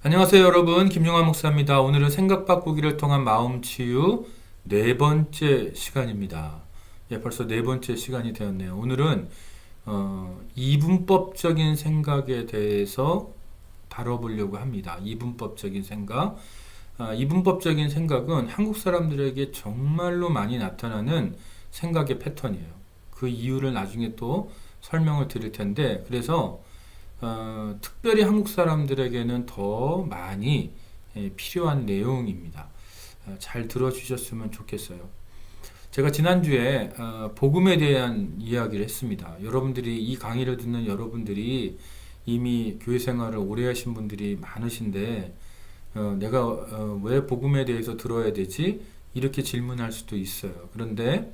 안녕하세요 여러분, 김용환 목사입니다. 오늘은 생각 바꾸기를 통한 마음 치유 네 번째 시간입니다. 벌써 네 번째 시간이 되었네요. 오늘은 이분법적인 생각에 대해서 다뤄보려고 합니다. 이분법적인 생각. 이분법적인 생각은 한국 사람들에게 정말로 많이 나타나는 생각의 패턴이에요. 그 이유를 나중에 또 설명을 드릴 텐데, 그래서 특별히 한국 사람들에게는 더 많이 필요한 내용입니다. 잘 들어주셨으면 좋겠어요. 제가 지난주에 복음에 대한 이야기를 했습니다. 여러분들이 이 강의를 듣는 여러분들이 이미 교회 생활을 오래 하신 분들이 많으신데 내가 왜 복음에 대해서 들어야 되지? 이렇게 질문할 수도 있어요. 그런데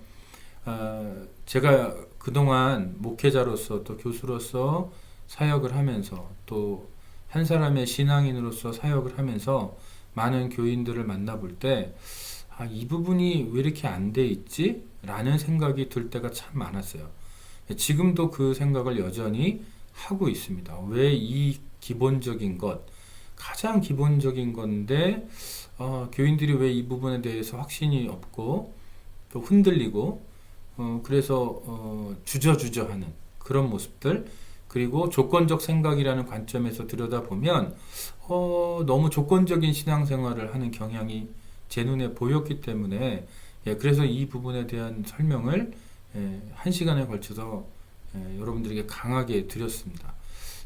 제가 그동안 목회자로서 또 교수로서 사역을 하면서 또 한 사람의 신앙인으로서 사역을 하면서 많은 교인들을 만나볼 때 이 부분이 왜 이렇게 안 돼 있지? 라는 생각이 들 때가 참 많았어요. 지금도 그 생각을 여전히 하고 있습니다. 왜 이 기본적인 것, 가장 기본적인 건데 교인들이 왜 이 부분에 대해서 확신이 없고 또 흔들리고 그래서 주저주저하는 그런 모습들, 그리고 조건적 생각이라는 관점에서 들여다보면 너무 조건적인 신앙생활을 하는 경향이 제 눈에 보였기 때문에 그래서 이 부분에 대한 설명을 한 시간에 걸쳐서 여러분들에게 강하게 드렸습니다.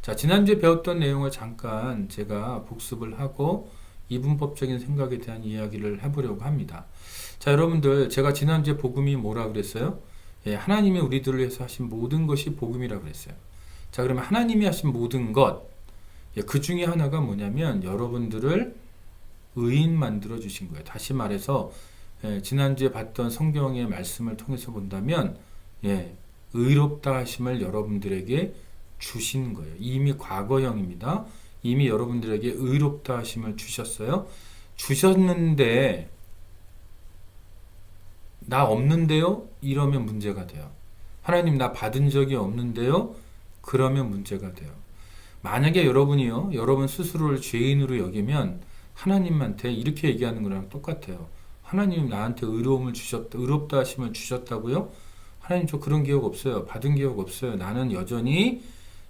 자, 지난주에 배웠던 내용을 잠깐 제가 복습을 하고 이분법적인 생각에 대한 이야기를 해보려고 합니다. 자, 여러분들, 제가 지난주에 복음이 뭐라 그랬어요? 하나님이 우리들을 위해서 하신 모든 것이 복음이라고 그랬어요. 자, 그러면 하나님이 하신 모든 것, 그 중에 하나가 뭐냐면 여러분들을 의인 만들어 주신 거예요. 다시 말해서 지난주에 봤던 성경의 말씀을 통해서 본다면 의롭다 하심을 여러분들에게 주신 거예요. 이미 과거형입니다. 이미 여러분들에게 의롭다 하심을 주셨어요. 주셨는데 나 없는데요? 이러면 문제가 돼요. 하나님 나 받은 적이 없는데요? 그러면 문제가 돼요. 만약에 여러분이요, 여러분 스스로를 죄인으로 여기면 하나님한테 이렇게 얘기하는 거랑 똑같아요. 하나님 나한테 의로움을 주셨다, 의롭다 하심을 주셨다고요? 하나님 저 그런 기억 없어요. 받은 기억 없어요. 나는 여전히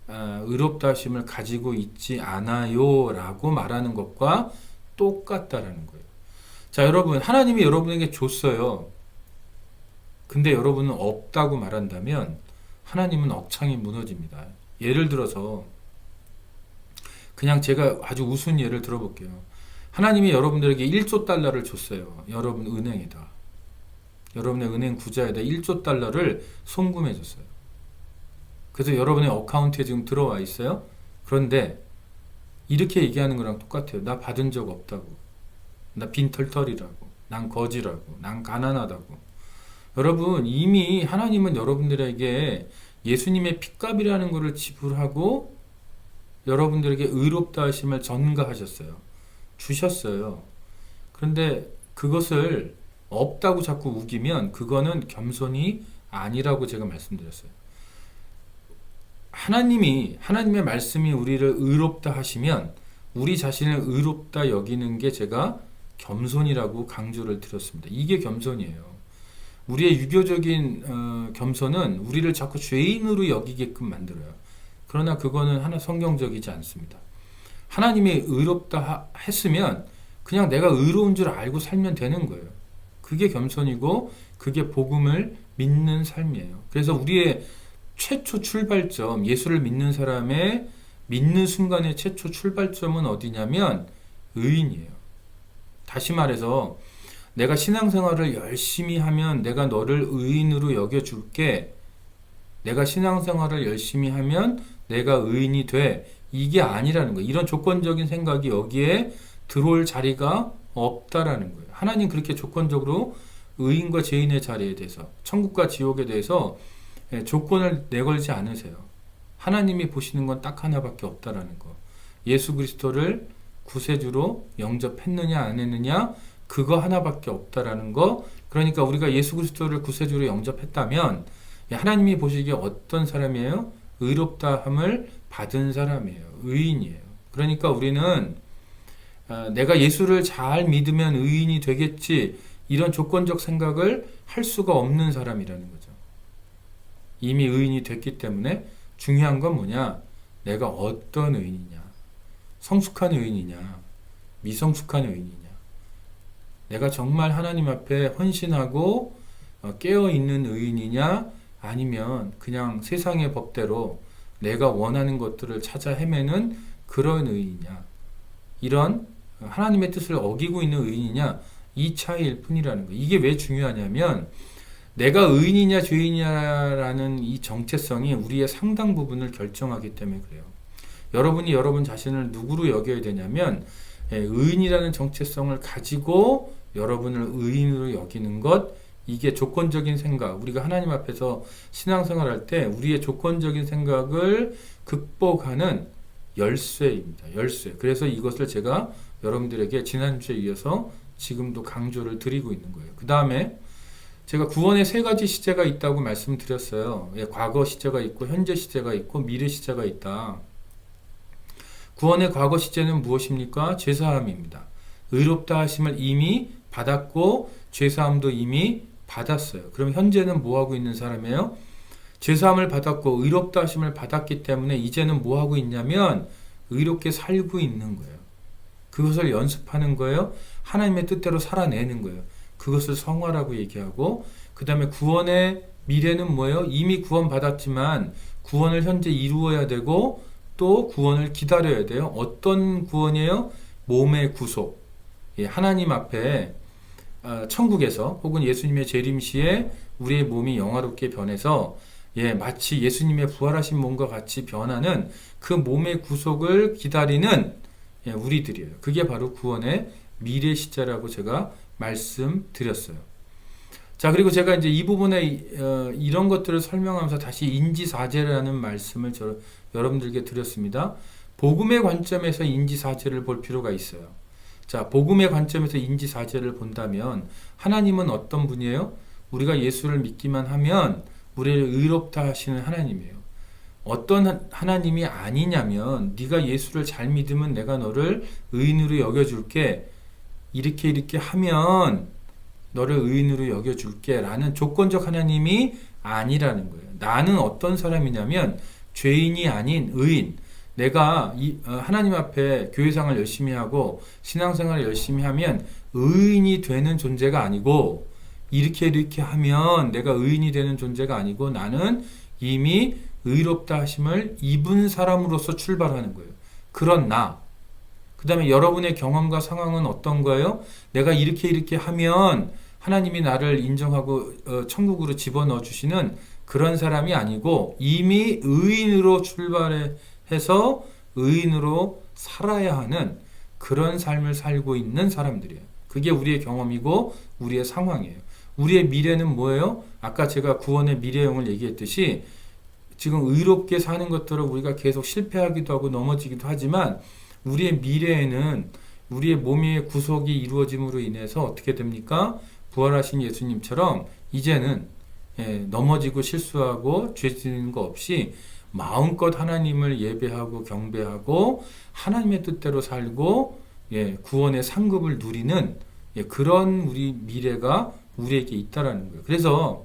의롭다 하심을 가지고 있지 않아요 라고 말하는 것과 똑같다라는 거예요. 자, 여러분, 하나님이 여러분에게 줬어요. 근데 여러분은 없다고 말한다면 하나님은 억창이 무너집니다. 예를 들어서 그냥 제가 아주 우스운 예를 들어볼게요. 하나님이 여러분들에게 1조 달러를 줬어요. 여러분 은행에다. 여러분의 은행 구자에다 1조 달러를 송금해 줬어요. 그래서 여러분의 어카운트에 지금 들어와 있어요. 그런데 이렇게 얘기하는 거랑 똑같아요. 나 받은 적 없다고. 나 빈털털이라고. 난 거지라고. 난 가난하다고. 여러분, 이미 하나님은 여러분들에게 예수님의 핏값이라는 것을 지불하고 여러분들에게 의롭다 하심을 전가하셨어요. 주셨어요. 그런데 그것을 없다고 자꾸 우기면 그거는 겸손이 아니라고 제가 말씀드렸어요. 하나님의 말씀이 우리를 의롭다 하시면 우리 자신을 의롭다 여기는 게 제가 겸손이라고 강조를 드렸습니다. 이게 겸손이에요. 우리의 유교적인 겸손은 우리를 자꾸 죄인으로 여기게끔 만들어요. 그러나 그거는 하나 성경적이지 않습니다. 하나님이 의롭다 했으면 그냥 내가 의로운 줄 알고 살면 되는 거예요. 그게 겸손이고 그게 복음을 믿는 삶이에요. 그래서 우리의 최초 출발점, 예수를 믿는 사람의 믿는 순간의 최초 출발점은 어디냐면 의인이에요. 다시 말해서 내가 신앙생활을 열심히 하면 내가 너를 의인으로 여겨줄게. 내가 신앙생활을 열심히 하면 내가 의인이 돼. 이게 아니라는 거예요. 이런 조건적인 생각이 여기에 들어올 자리가 없다라는 거예요. 하나님 그렇게 조건적으로 의인과 죄인의 자리에 대해서, 천국과 지옥에 대해서 조건을 내걸지 않으세요. 하나님이 보시는 건 딱 하나밖에 없다라는 거. 예수 그리스도를 구세주로 영접했느냐 안 했느냐, 그거 하나밖에 없다라는 거. 그러니까 우리가 예수 그리스도를 구세주로 영접했다면 하나님이 보시기에 어떤 사람이에요? 의롭다함을 받은 사람이에요. 의인이에요. 그러니까 우리는 내가 예수를 잘 믿으면 의인이 되겠지, 이런 조건적 생각을 할 수가 없는 사람이라는 거죠. 이미 의인이 됐기 때문에 중요한 건 뭐냐? 내가 어떤 의인이냐? 성숙한 의인이냐? 미성숙한 의인이냐? 내가 정말 하나님 앞에 헌신하고 깨어있는 의인이냐? 아니면 그냥 세상의 법대로 내가 원하는 것들을 찾아 헤매는 그런 의인이냐? 이런 하나님의 뜻을 어기고 있는 의인이냐? 이 차이일 뿐이라는 거예요. 이게 왜 중요하냐면 내가 의인이냐 죄인이냐라는 이 정체성이 우리의 상당 부분을 결정하기 때문에 그래요. 여러분이 여러분 자신을 누구로 여겨야 되냐면 의인이라는 정체성을 가지고 여러분을 의인으로 여기는 것, 이게 조건적인 생각, 우리가 하나님 앞에서 신앙생활할 때 우리의 조건적인 생각을 극복하는 열쇠입니다. 열쇠. 그래서 이것을 제가 여러분들에게 지난주에 이어서 지금도 강조를 드리고 있는 거예요. 그 다음에 제가 구원의 세 가지 시제가 있다고 말씀드렸어요. 과거 시제가 있고 현재 시제가 있고 미래 시제가 있다. 구원의 과거 시제는 무엇입니까? 죄사함입니다. 의롭다 하심을 이미 받았고 죄사함도 이미 받았어요. 그럼 현재는 뭐하고 있는 사람이에요? 죄사함을 받았고 의롭다 하심을 받았기 때문에 이제는 뭐하고 있냐면 의롭게 살고 있는 거예요. 그것을 연습하는 거예요. 하나님의 뜻대로 살아내는 거예요. 그것을 성화라고 얘기하고, 그 다음에 구원의 미래는 뭐예요? 이미 구원 받았지만 구원을 현재 이루어야 되고 또 구원을 기다려야 돼요. 어떤 구원이에요? 몸의 구속. 하나님 앞에 천국에서 혹은 예수님의 재림시에 우리의 몸이 영화롭게 변해서 마치 예수님의 부활하신 몸과 같이 변하는 그 몸의 구속을 기다리는 우리들이에요. 그게 바로 구원의 미래 시제라고 제가 말씀드렸어요. 자, 그리고 제가 이제 이 부분에 이런 것들을 설명하면서 다시 인지사제라는 말씀을 여러분들께 드렸습니다. 복음의 관점에서 인지사제를 볼 필요가 있어요. 자, 복음의 관점에서 인지사제를 본다면 하나님은 어떤 분이에요? 우리가 예수를 믿기만 하면 우리를 의롭다 하시는 하나님이에요. 어떤 하나님이 아니냐면 네가 예수를 잘 믿으면 내가 너를 의인으로 여겨줄게, 이렇게 하면 너를 의인으로 여겨줄게 라는 조건적 하나님이 아니라는 거예요. 나는 어떤 사람이냐면 죄인이 아닌 의인. 내가 하나님 앞에 교회생활 열심히 하고 신앙생활을 열심히 하면 의인이 되는 존재가 아니고, 이렇게 하면 내가 의인이 되는 존재가 아니고 나는 이미 의롭다 하심을 입은 사람으로서 출발하는 거예요. 그런 나. 그 다음에 여러분의 경험과 상황은 어떤 거예요? 내가 이렇게 하면 하나님이 나를 인정하고 천국으로 집어넣어 주시는 그런 사람이 아니고 이미 의인으로 출발해서 의인으로 살아야 하는 그런 삶을 살고 있는 사람들이에요. 그게 우리의 경험이고 우리의 상황이에요. 우리의 미래는 뭐예요? 아까 제가 구원의 미래형을 얘기했듯이 지금 의롭게 사는 것들을 우리가 계속 실패하기도 하고 넘어지기도 하지만 우리의 미래에는 우리의 몸의 구속이 이루어짐으로 인해서 어떻게 됩니까? 부활하신 예수님처럼 이제는 넘어지고 실수하고 죄 짓는 거 없이 마음껏 하나님을 예배하고 경배하고 하나님의 뜻대로 살고 구원의 상급을 누리는 그런 우리 미래가 우리에게 있다라는 거예요. 그래서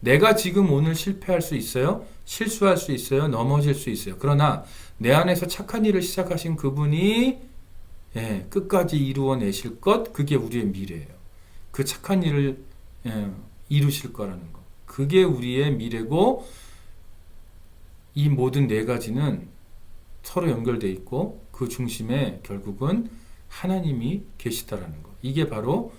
내가 지금 오늘 실패할 수 있어요. 실수할 수 있어요. 넘어질 수 있어요. 그러나 내 안에서 착한 일을 시작하신 그분이 끝까지 이루어내실 것, 그게 우리의 미래예요. 그 착한 일을 이루실 거라는 거. 그게 우리의 미래고, 이 모든 네 가지는 서로 연결되어 있고 그 중심에 결국은 하나님이 계시다라는 거. 이게 바로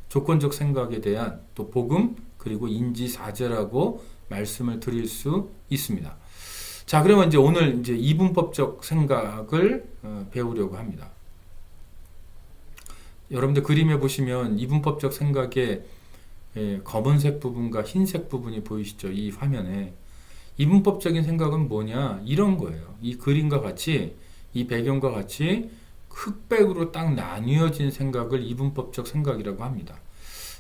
조건적 생각에 대한 또 복음 그리고 인지사제라고 말씀을 드릴 수 있습니다. 자, 그러면 이제 오늘 이제 이분법적 생각을 배우려고 합니다. 여러분들 그림에 보시면 이분법적 생각의 검은색 부분과 흰색 부분이 보이시죠? 이 화면에. 이분법적인 생각은 뭐냐? 이런 거예요. 이 그림과 같이, 이 배경과 같이 흑백으로 딱 나뉘어진 생각을 이분법적 생각이라고 합니다.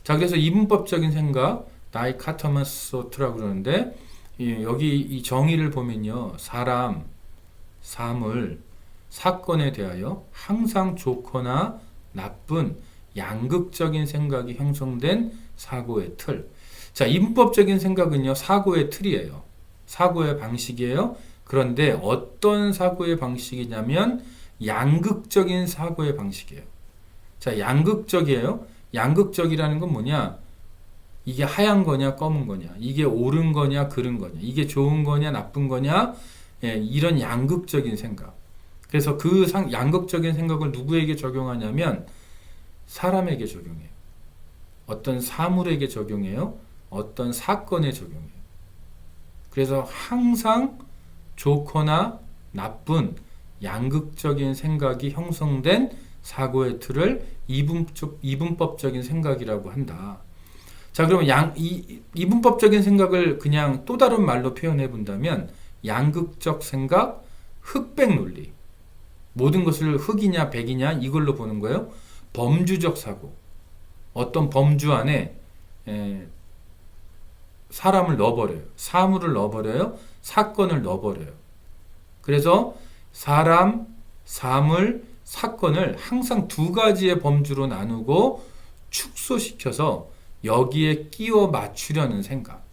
자, 그래서 이분법적인 생각, 다이카토마소트라고 그러는데, 여기 이 정의를 보면요. 사람, 사물, 사건에 대하여 항상 좋거나 나쁜 양극적인 생각이 형성된 사고의 틀. 자, 이분법적인 생각은요, 사고의 틀이에요. 사고의 방식이에요. 그런데 어떤 사고의 방식이냐면 양극적인 사고의 방식이에요. 자, 양극적이에요. 양극적이라는 건 뭐냐? 이게 하얀 거냐, 검은 거냐? 이게 옳은 거냐, 그른 거냐? 이게 좋은 거냐, 나쁜 거냐? 예, 이런 양극적인 생각. 그래서 그 양극적인 생각을 누구에게 적용하냐면 사람에게 적용해요. 어떤 사물에게 적용해요. 어떤 사건에 적용해요. 그래서 항상 좋거나 나쁜 양극적인 생각이 형성된 사고의 틀을 이분법적인 생각이라고 한다. 자, 그러면 이분법적인 생각을 그냥 또 다른 말로 표현해 본다면 양극적 생각, 흑백 논리. 모든 것을 흑이냐 백이냐 이걸로 보는 거예요. 범주적 사고. 어떤 범주 안에 사람을 넣어버려요. 사물을 넣어버려요. 사건을 넣어버려요. 그래서 사람, 사물, 사건을 항상 두 가지의 범주로 나누고 축소시켜서 여기에 끼워 맞추려는 생각.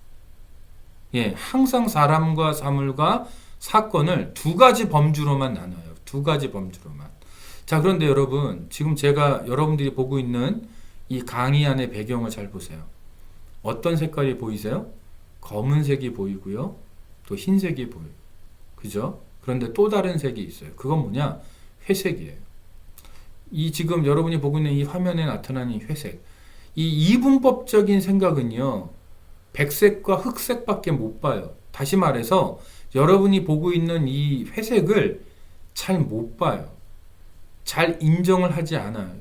예, 항상 사람과 사물과 사건을 두 가지 범주로만 나눠요. 두 가지 범주로만. 자, 그런데 여러분, 지금 제가 여러분들이 보고 있는 이 강의 안의 배경을 잘 보세요. 어떤 색깔이 보이세요? 검은색이 보이고요. 또 흰색이 보여요. 그죠? 그런데 또 다른 색이 있어요. 그건 뭐냐? 회색이에요. 이 지금 여러분이 보고 있는 이 화면에 나타나는 이 회색. 이 이분법적인 생각은요. 백색과 흑색밖에 못 봐요. 다시 말해서 여러분이 보고 있는 이 회색을 잘 못 봐요. 잘 인정을 하지 않아요.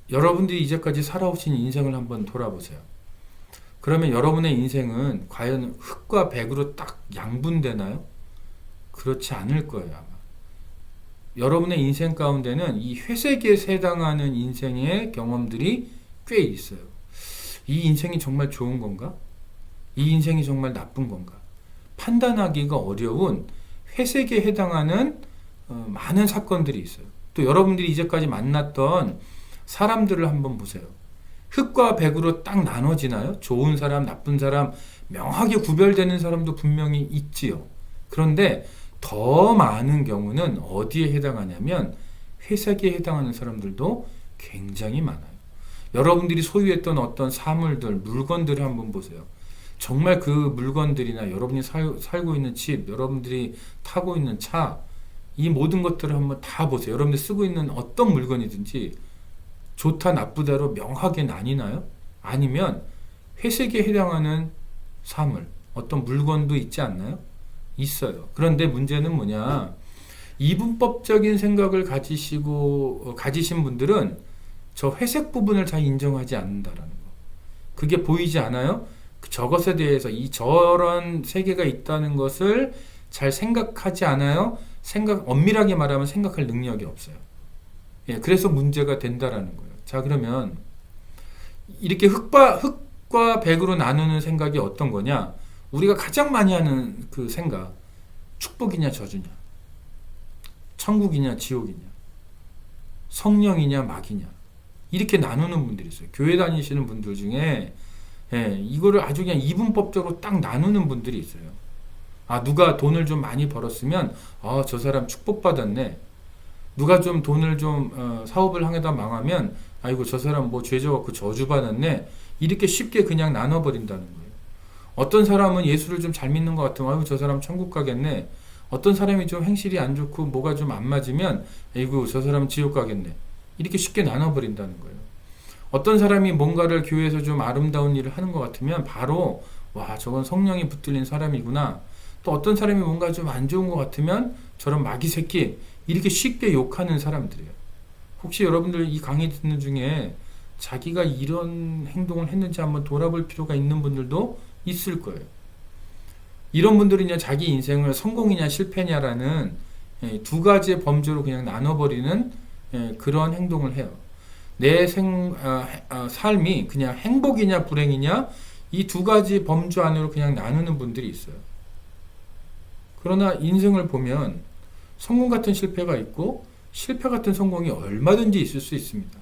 여러분들이 이제까지 살아오신 인생을 한번 돌아보세요. 그러면 여러분의 인생은 과연 흑과 백으로 딱 양분되나요? 그렇지 않을 거예요, 아마. 여러분의 인생 가운데는 이 회색에 해당하는 인생의 경험들이 꽤 있어요. 이 인생이 정말 좋은 건가? 이 인생이 정말 나쁜 건가? 판단하기가 어려운 회색에 해당하는 많은 사건들이 있어요. 또 여러분들이 이제까지 만났던 사람들을 한번 보세요. 흑과 백으로 딱 나눠지나요? 좋은 사람, 나쁜 사람, 명하게 구별되는 사람도 분명히 있지요. 그런데 더 많은 경우는 어디에 해당하냐면 회색에 해당하는 사람들도 굉장히 많아요. 여러분들이 소유했던 어떤 사물들, 물건들을 한번 보세요. 정말 그 물건들이나 여러분이 살고 있는 집, 여러분들이 타고 있는 차, 이 모든 것들을 한번 다 보세요. 여러분들이 쓰고 있는 어떤 물건이든지 좋다 나쁘다로 명하게 나뉘나요? 아니면 회색에 해당하는 사물, 어떤 물건도 있지 않나요? 있어요. 그런데 문제는 뭐냐? 이분법적인 생각을 가지신 분들은 저 회색 부분을 잘 인정하지 않는다라는 거. 그게 보이지 않아요? 저것에 대해서 저런 세계가 있다는 것을 잘 생각하지 않아요? 엄밀하게 말하면 생각할 능력이 없어요. 예, 그래서 문제가 된다라는 거예요. 자, 그러면 이렇게 흑과 백으로 나누는 생각이 어떤 거냐? 우리가 가장 많이 하는 그 생각, 축복이냐 저주냐, 천국이냐 지옥이냐, 성령이냐 마귀냐, 이렇게 나누는 분들이 있어요. 교회 다니시는 분들 중에 이거를 아주 그냥 이분법적으로 딱 나누는 분들이 있어요. 아, 누가 돈을 좀 많이 벌었으면 저 사람 축복받았네. 누가 좀 돈을 좀 사업을 하다 망하면 아이고 저 사람 뭐 죄 져갖고 저주받았네. 이렇게 쉽게 그냥 나눠버린다는 거예요. 어떤 사람은 예수를 좀 잘 믿는 것 같으면 아이고 저 사람 천국 가겠네. 어떤 사람이 좀 행실이 안 좋고 뭐가 좀 안 맞으면 아이고 저 사람 지옥 가겠네. 이렇게 쉽게 나눠버린다는 거예요. 어떤 사람이 뭔가를 교회에서 좀 아름다운 일을 하는 것 같으면 바로 와 저건 성령이 붙들린 사람이구나. 또 어떤 사람이 뭔가 좀 안 좋은 것 같으면 저런 마귀 새끼 이렇게 쉽게 욕하는 사람들이에요. 혹시 여러분들 이 강의 듣는 중에 자기가 이런 행동을 했는지 한번 돌아볼 필요가 있는 분들도 있을 거예요. 이런 분들이 이제 자기 인생을 성공이냐 실패냐라는 두 가지의 범주로 그냥 나눠버리는 그런 행동을 해요. 내 삶이 그냥 행복이냐 불행이냐 이 두 가지 범주 안으로 그냥 나누는 분들이 있어요. 그러나 인생을 보면 성공 같은 실패가 있고 실패 같은 성공이 얼마든지 있을 수 있습니다.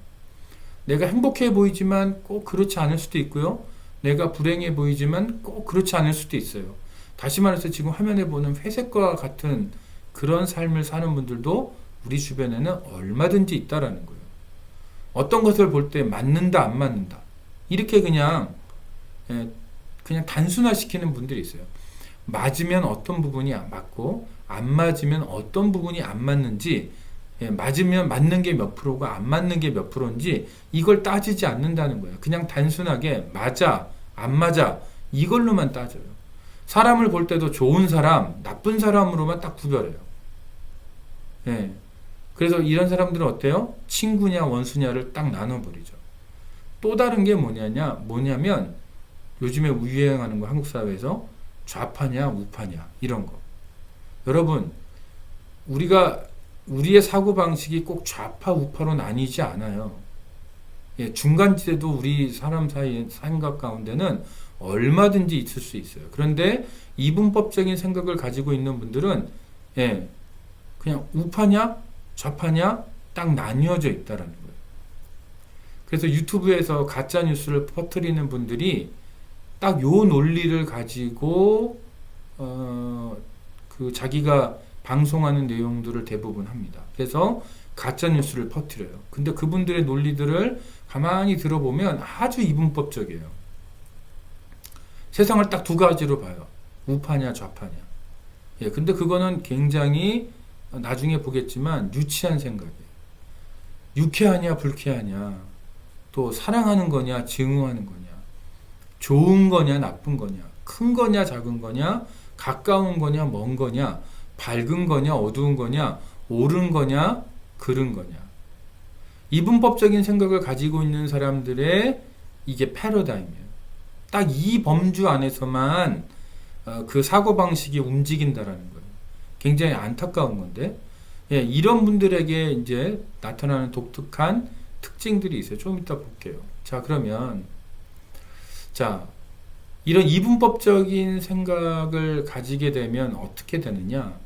내가 행복해 보이지만 꼭 그렇지 않을 수도 있고요. 내가 불행해 보이지만 꼭 그렇지 않을 수도 있어요. 다시 말해서 지금 화면에 보는 회색과 같은 그런 삶을 사는 분들도 우리 주변에는 얼마든지 있다라는 거예요. 어떤 것을 볼 때 맞는다, 안 맞는다. 이렇게 그냥 단순화시키는 분들이 있어요. 맞으면 어떤 부분이 맞고 안 맞으면 어떤 부분이 안 맞는지, 맞으면 맞는 게 몇 프로고 안 맞는 게 몇 프로인지 이걸 따지지 않는다는 거예요. 그냥 단순하게 맞아, 안 맞아 이걸로만 따져요. 사람을 볼 때도 좋은 사람, 나쁜 사람으로만 딱 구별해요. 그래서 이런 사람들은 어때요? 친구냐 원수냐를 딱 나눠버리죠. 또 다른 게 뭐냐면 요즘에 유행하는 거 한국 사회에서 좌파냐 우파냐 이런 거. 여러분, 우리의 사고방식이 꼭 좌파 우파로 나뉘지 않아요. 중간지대도 우리 사람 사이의 생각 가운데는 얼마든지 있을 수 있어요. 그런데 이분법적인 생각을 가지고 있는 분들은 그냥 우파냐 좌파냐 딱 나뉘어져 있다라는 거예요. 그래서 유튜브에서 가짜 뉴스를 퍼뜨리는 분들이 딱 요 논리를 가지고 자기가 방송하는 내용들을 대부분 합니다. 그래서 가짜 뉴스를 퍼뜨려요. 근데 그분들의 논리들을 가만히 들어보면 아주 이분법적이에요. 세상을 딱 두 가지로 봐요. 우파냐 좌파냐. 근데 그거는 굉장히 나중에 보겠지만 유치한 생각이에요. 유쾌하냐 불쾌하냐, 또 사랑하는 거냐 증오하는 거냐, 좋은 거냐 나쁜 거냐, 큰 거냐 작은 거냐, 가까운 거냐 먼 거냐, 밝은 거냐 어두운 거냐, 옳은 거냐 그른 거냐. 이분법적인 생각을 가지고 있는 사람들의 이게 패러다임이에요. 딱 이 범주 안에서만 그 사고방식이 움직인다라는 거예요. 굉장히 안타까운 건데, 이런 분들에게 이제 나타나는 독특한 특징들이 있어요. 좀 이따 볼게요. 자, 그러면, 이런 이분법적인 생각을 가지게 되면 어떻게 되느냐?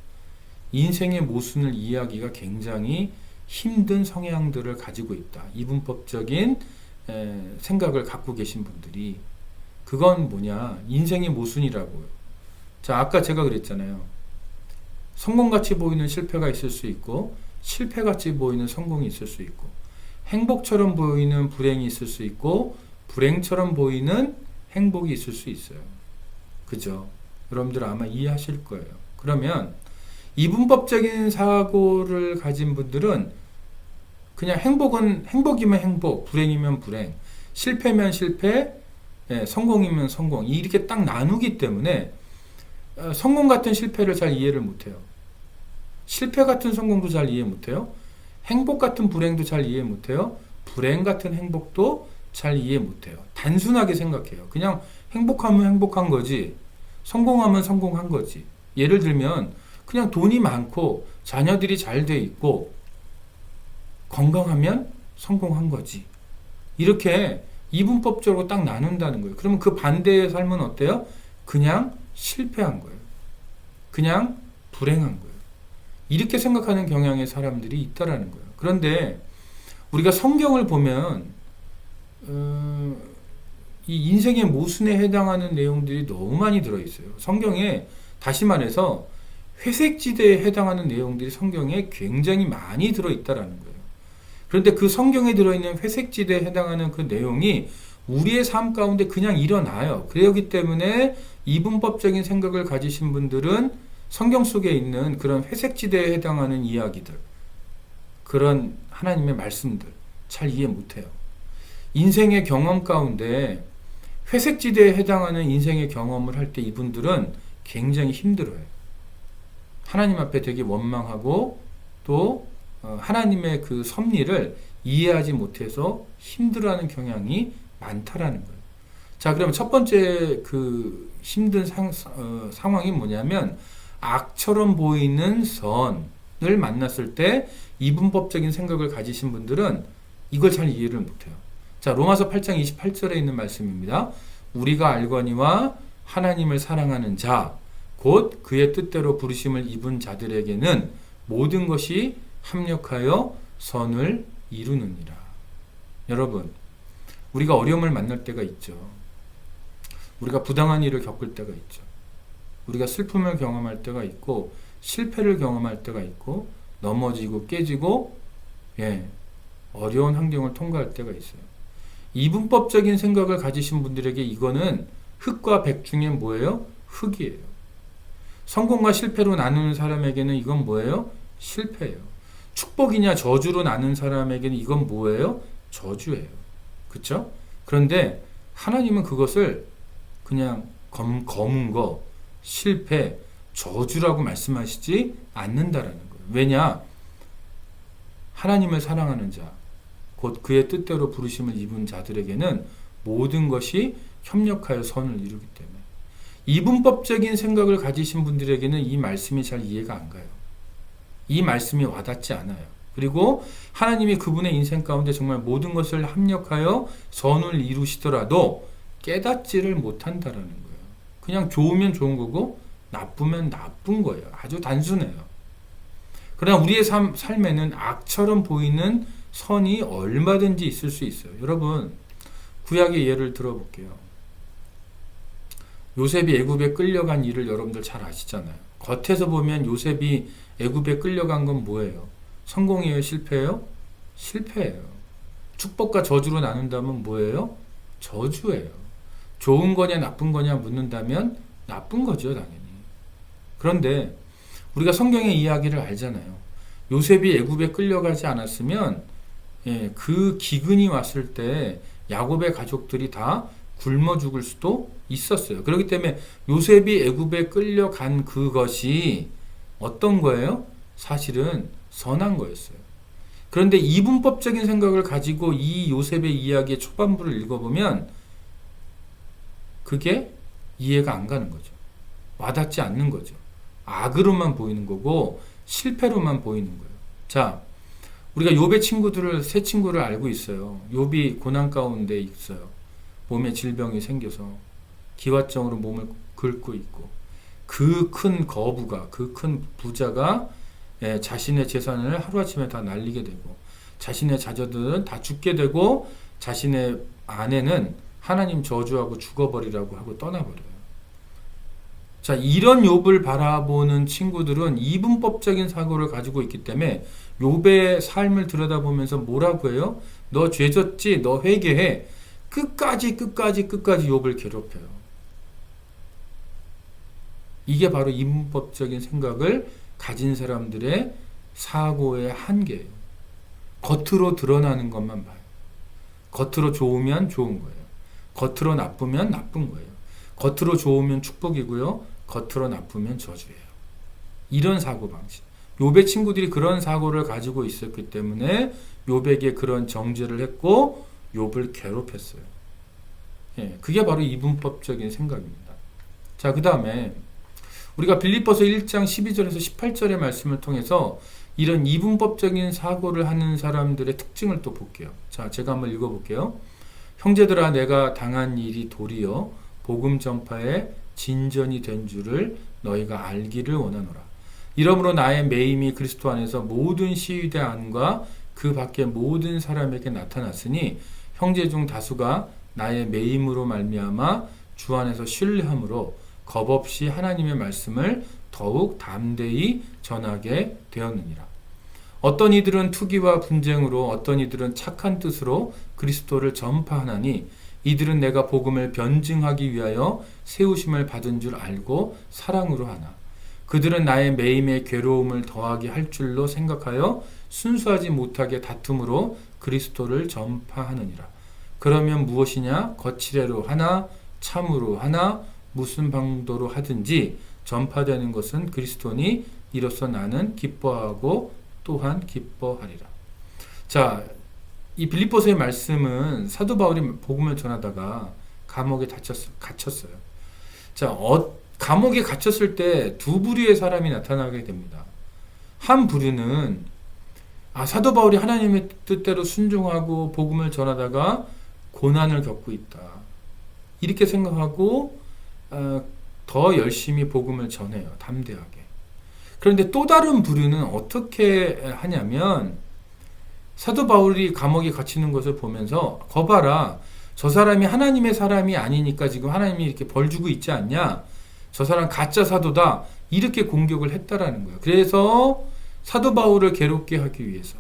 인생의 모순을 이해하기가 굉장히 힘든 성향들을 가지고 있다. 이분법적인 생각을 갖고 계신 분들이. 그건 뭐냐? 인생의 모순이라고요. 자, 아까 제가 그랬잖아요. 성공같이 보이는 실패가 있을 수 있고, 실패같이 보이는 성공이 있을 수 있고, 행복처럼 보이는 불행이 있을 수 있고, 불행처럼 보이는 행복이 있을 수 있어요. 그죠? 여러분들 아마 이해하실 거예요. 그러면 이분법적인 사고를 가진 분들은 그냥 행복이면 행복, 불행이면 불행, 실패면 실패, 성공이면 성공, 이렇게 딱 나누기 때문에 성공 같은 실패를 잘 이해를 못해요. 실패 같은 성공도 잘 이해 못해요. 행복 같은 불행도 잘 이해 못해요. 불행 같은 행복도 잘 이해 못해요. 단순하게 생각해요. 그냥 행복하면 행복한 거지, 성공하면 성공한 거지. 예를 들면 그냥 돈이 많고 자녀들이 잘 돼 있고 건강하면 성공한 거지. 이렇게 이분법적으로 딱 나눈다는 거예요. 그러면 그 반대의 삶은 어때요? 그냥 실패한 거예요. 그냥 불행한 거예요. 이렇게 생각하는 경향의 사람들이 있다라는 거예요. 그런데 우리가 성경을 보면 이 인생의 모순에 해당하는 내용들이 너무 많이 들어있어요. 성경에 다시 말해서 회색지대에 해당하는 내용들이 성경에 굉장히 많이 들어있다라는 거예요. 그런데 그 성경에 들어있는 회색지대에 해당하는 그 내용이 우리의 삶 가운데 그냥 일어나요. 그렇기 때문에 이분법적인 생각을 가지신 분들은 성경 속에 있는 그런 회색지대에 해당하는 이야기들, 그런 하나님의 말씀들 잘 이해 못해요. 인생의 경험 가운데 회색지대에 해당하는 인생의 경험을 할 때 이분들은 굉장히 힘들어요. 하나님 앞에 되게 원망하고 또 하나님의 그 섭리를 이해하지 못해서 힘들어하는 경향이 많다라는 거예요. 자, 그러면 첫 번째 그 힘든 상황이 뭐냐면 악처럼 보이는 선을 만났을 때 이분법적인 생각을 가지신 분들은 이걸 잘 이해를 못해요. 자, 로마서 8장 28절에 있는 말씀입니다. 우리가 알거니와 하나님을 사랑하는 자, 곧 그의 뜻대로 부르심을 입은 자들에게는 모든 것이 합력하여 선을 이루느니라. 여러분, 우리가 어려움을 만날 때가 있죠. 우리가 부당한 일을 겪을 때가 있죠. 우리가 슬픔을 경험할 때가 있고 실패를 경험할 때가 있고 넘어지고 깨지고 어려운 환경을 통과할 때가 있어요. 이분법적인 생각을 가지신 분들에게 이거는 흑과 백 중에 뭐예요? 흑이에요. 성공과 실패로 나누는 사람에게는 이건 뭐예요? 실패예요. 축복이냐 저주로 나눈 사람에게는 이건 뭐예요? 저주예요. 그렇죠? 그런데 하나님은 그것을 그냥 검은 거, 실패, 저주라고 말씀하시지 않는다라는 거예요. 왜냐? 하나님을 사랑하는 자, 곧 그의 뜻대로 부르심을 입은 자들에게는 모든 것이 협력하여 선을 이루기 때문에 이분법적인 생각을 가지신 분들에게는 이 말씀이 잘 이해가 안 가요. 이 말씀이 와닿지 않아요. 그리고 하나님이 그분의 인생 가운데 정말 모든 것을 합력하여 선을 이루시더라도 깨닫지를 못한다라는 거예요. 그냥 좋으면 좋은 거고 나쁘면 나쁜 거예요. 아주 단순해요. 그러나 우리의 삶에는 악처럼 보이는 선이 얼마든지 있을 수 있어요. 여러분, 구약의 예를 들어볼게요. 요셉이 애굽에 끌려간 일을 여러분들 잘 아시잖아요. 겉에서 보면 요셉이 애굽에 끌려간 건 뭐예요? 성공이에요? 실패예요? 실패예요. 축복과 저주로 나눈다면 뭐예요? 저주예요. 좋은 거냐 나쁜 거냐 묻는다면 나쁜 거죠, 당연히. 그런데 우리가 성경의 이야기를 알잖아요. 요셉이 애굽에 끌려가지 않았으면 그 기근이 왔을 때 야곱의 가족들이 다 굶어 죽을 수도 있었어요. 그렇기 때문에 요셉이 애굽에 끌려간 그것이 어떤 거예요? 사실은 선한 거였어요. 그런데 이분법적인 생각을 가지고 이 요셉의 이야기의 초반부를 읽어보면 그게 이해가 안 가는 거죠. 와닿지 않는 거죠. 악으로만 보이는 거고 실패로만 보이는 거예요. 자, 우리가 욥의 친구들을 세 친구를 알고 있어요. 욥이 고난 가운데 있어요. 몸에 질병이 생겨서 기왓정으로 몸을 긁고 있고 그 큰 거부가 그 큰 부자가 자신의 재산을 하루아침에 다 날리게 되고 자신의 자녀들은 다 죽게 되고 자신의 아내는 하나님 저주하고 죽어버리라고 하고 떠나버려요. 자, 이런 욥을 바라보는 친구들은 이분법적인 사고를 가지고 있기 때문에 욥의 삶을 들여다보면서 뭐라고 해요? 너 죄졌지? 너 회개해. 끝까지 욥을 괴롭혀요. 이게 바로 이분법적인 생각을 가진 사람들의 사고의 한계예요. 겉으로 드러나는 것만 봐요. 겉으로 좋으면 좋은 거예요. 겉으로 나쁘면 나쁜 거예요. 겉으로 좋으면 축복이고요. 겉으로 나쁘면 저주예요. 이런 사고방식. 욥의 친구들이 그런 사고를 가지고 있었기 때문에 욥에게 그런 정죄를 했고 욥을 괴롭혔어요. 그게 바로 이분법적인 생각입니다. 자, 그 다음에 우리가 빌립보서 1장 12절에서 18절의 말씀을 통해서 이런 이분법적인 사고를 하는 사람들의 특징을 또 볼게요. 자, 제가 한번 읽어볼게요. 형제들아, 내가 당한 일이 도리어 복음 전파에 진전이 된 줄을 너희가 알기를 원하노라. 이러므로 나의 매임이 그리스도 안에서 모든 시위대 안과 그 밖의 모든 사람에게 나타났으니 형제 중 다수가 나의 매임으로 말미암아 주 안에서 신뢰함으로 겁없이 하나님의 말씀을 더욱 담대히 전하게 되었느니라. 어떤 이들은 투기와 분쟁으로 어떤 이들은 착한 뜻으로 그리스도를 전파하나니 이들은 내가 복음을 변증하기 위하여 세우심을 받은 줄 알고 사랑으로 하나. 그들은 나의 매임에 괴로움을 더하게 할 줄로 생각하여 순수하지 못하게 다툼으로 그리스도를 전파하느니라. 그러면 무엇이냐? 거칠애로 하나 참으로 하나 무슨 방도로 하든지 전파되는 것은 그리스도니 이로써 나는 기뻐하고 또한 기뻐하리라. 자, 이 빌립보서의 말씀은 사도 바울이 복음을 전하다가 감옥에 갇혔어요. 자, 감옥에 갇혔을 때 두 부류의 사람이 나타나게 됩니다. 한 부류는 사도 바울이 하나님의 뜻대로 순종하고 복음을 전하다가 고난을 겪고 있다. 이렇게 생각하고 더 열심히 복음을 전해요. 담대하게. 그런데 또 다른 부류는 어떻게 하냐면 사도 바울이 감옥에 갇히는 것을 보면서 거봐라, 저 사람이 하나님의 사람이 아니니까 지금 하나님이 이렇게 벌 주고 있지 않냐, 저 사람 가짜 사도다, 이렇게 공격을 했다라는 거예요. 그래서 사도 바울을 괴롭게 하기 위해서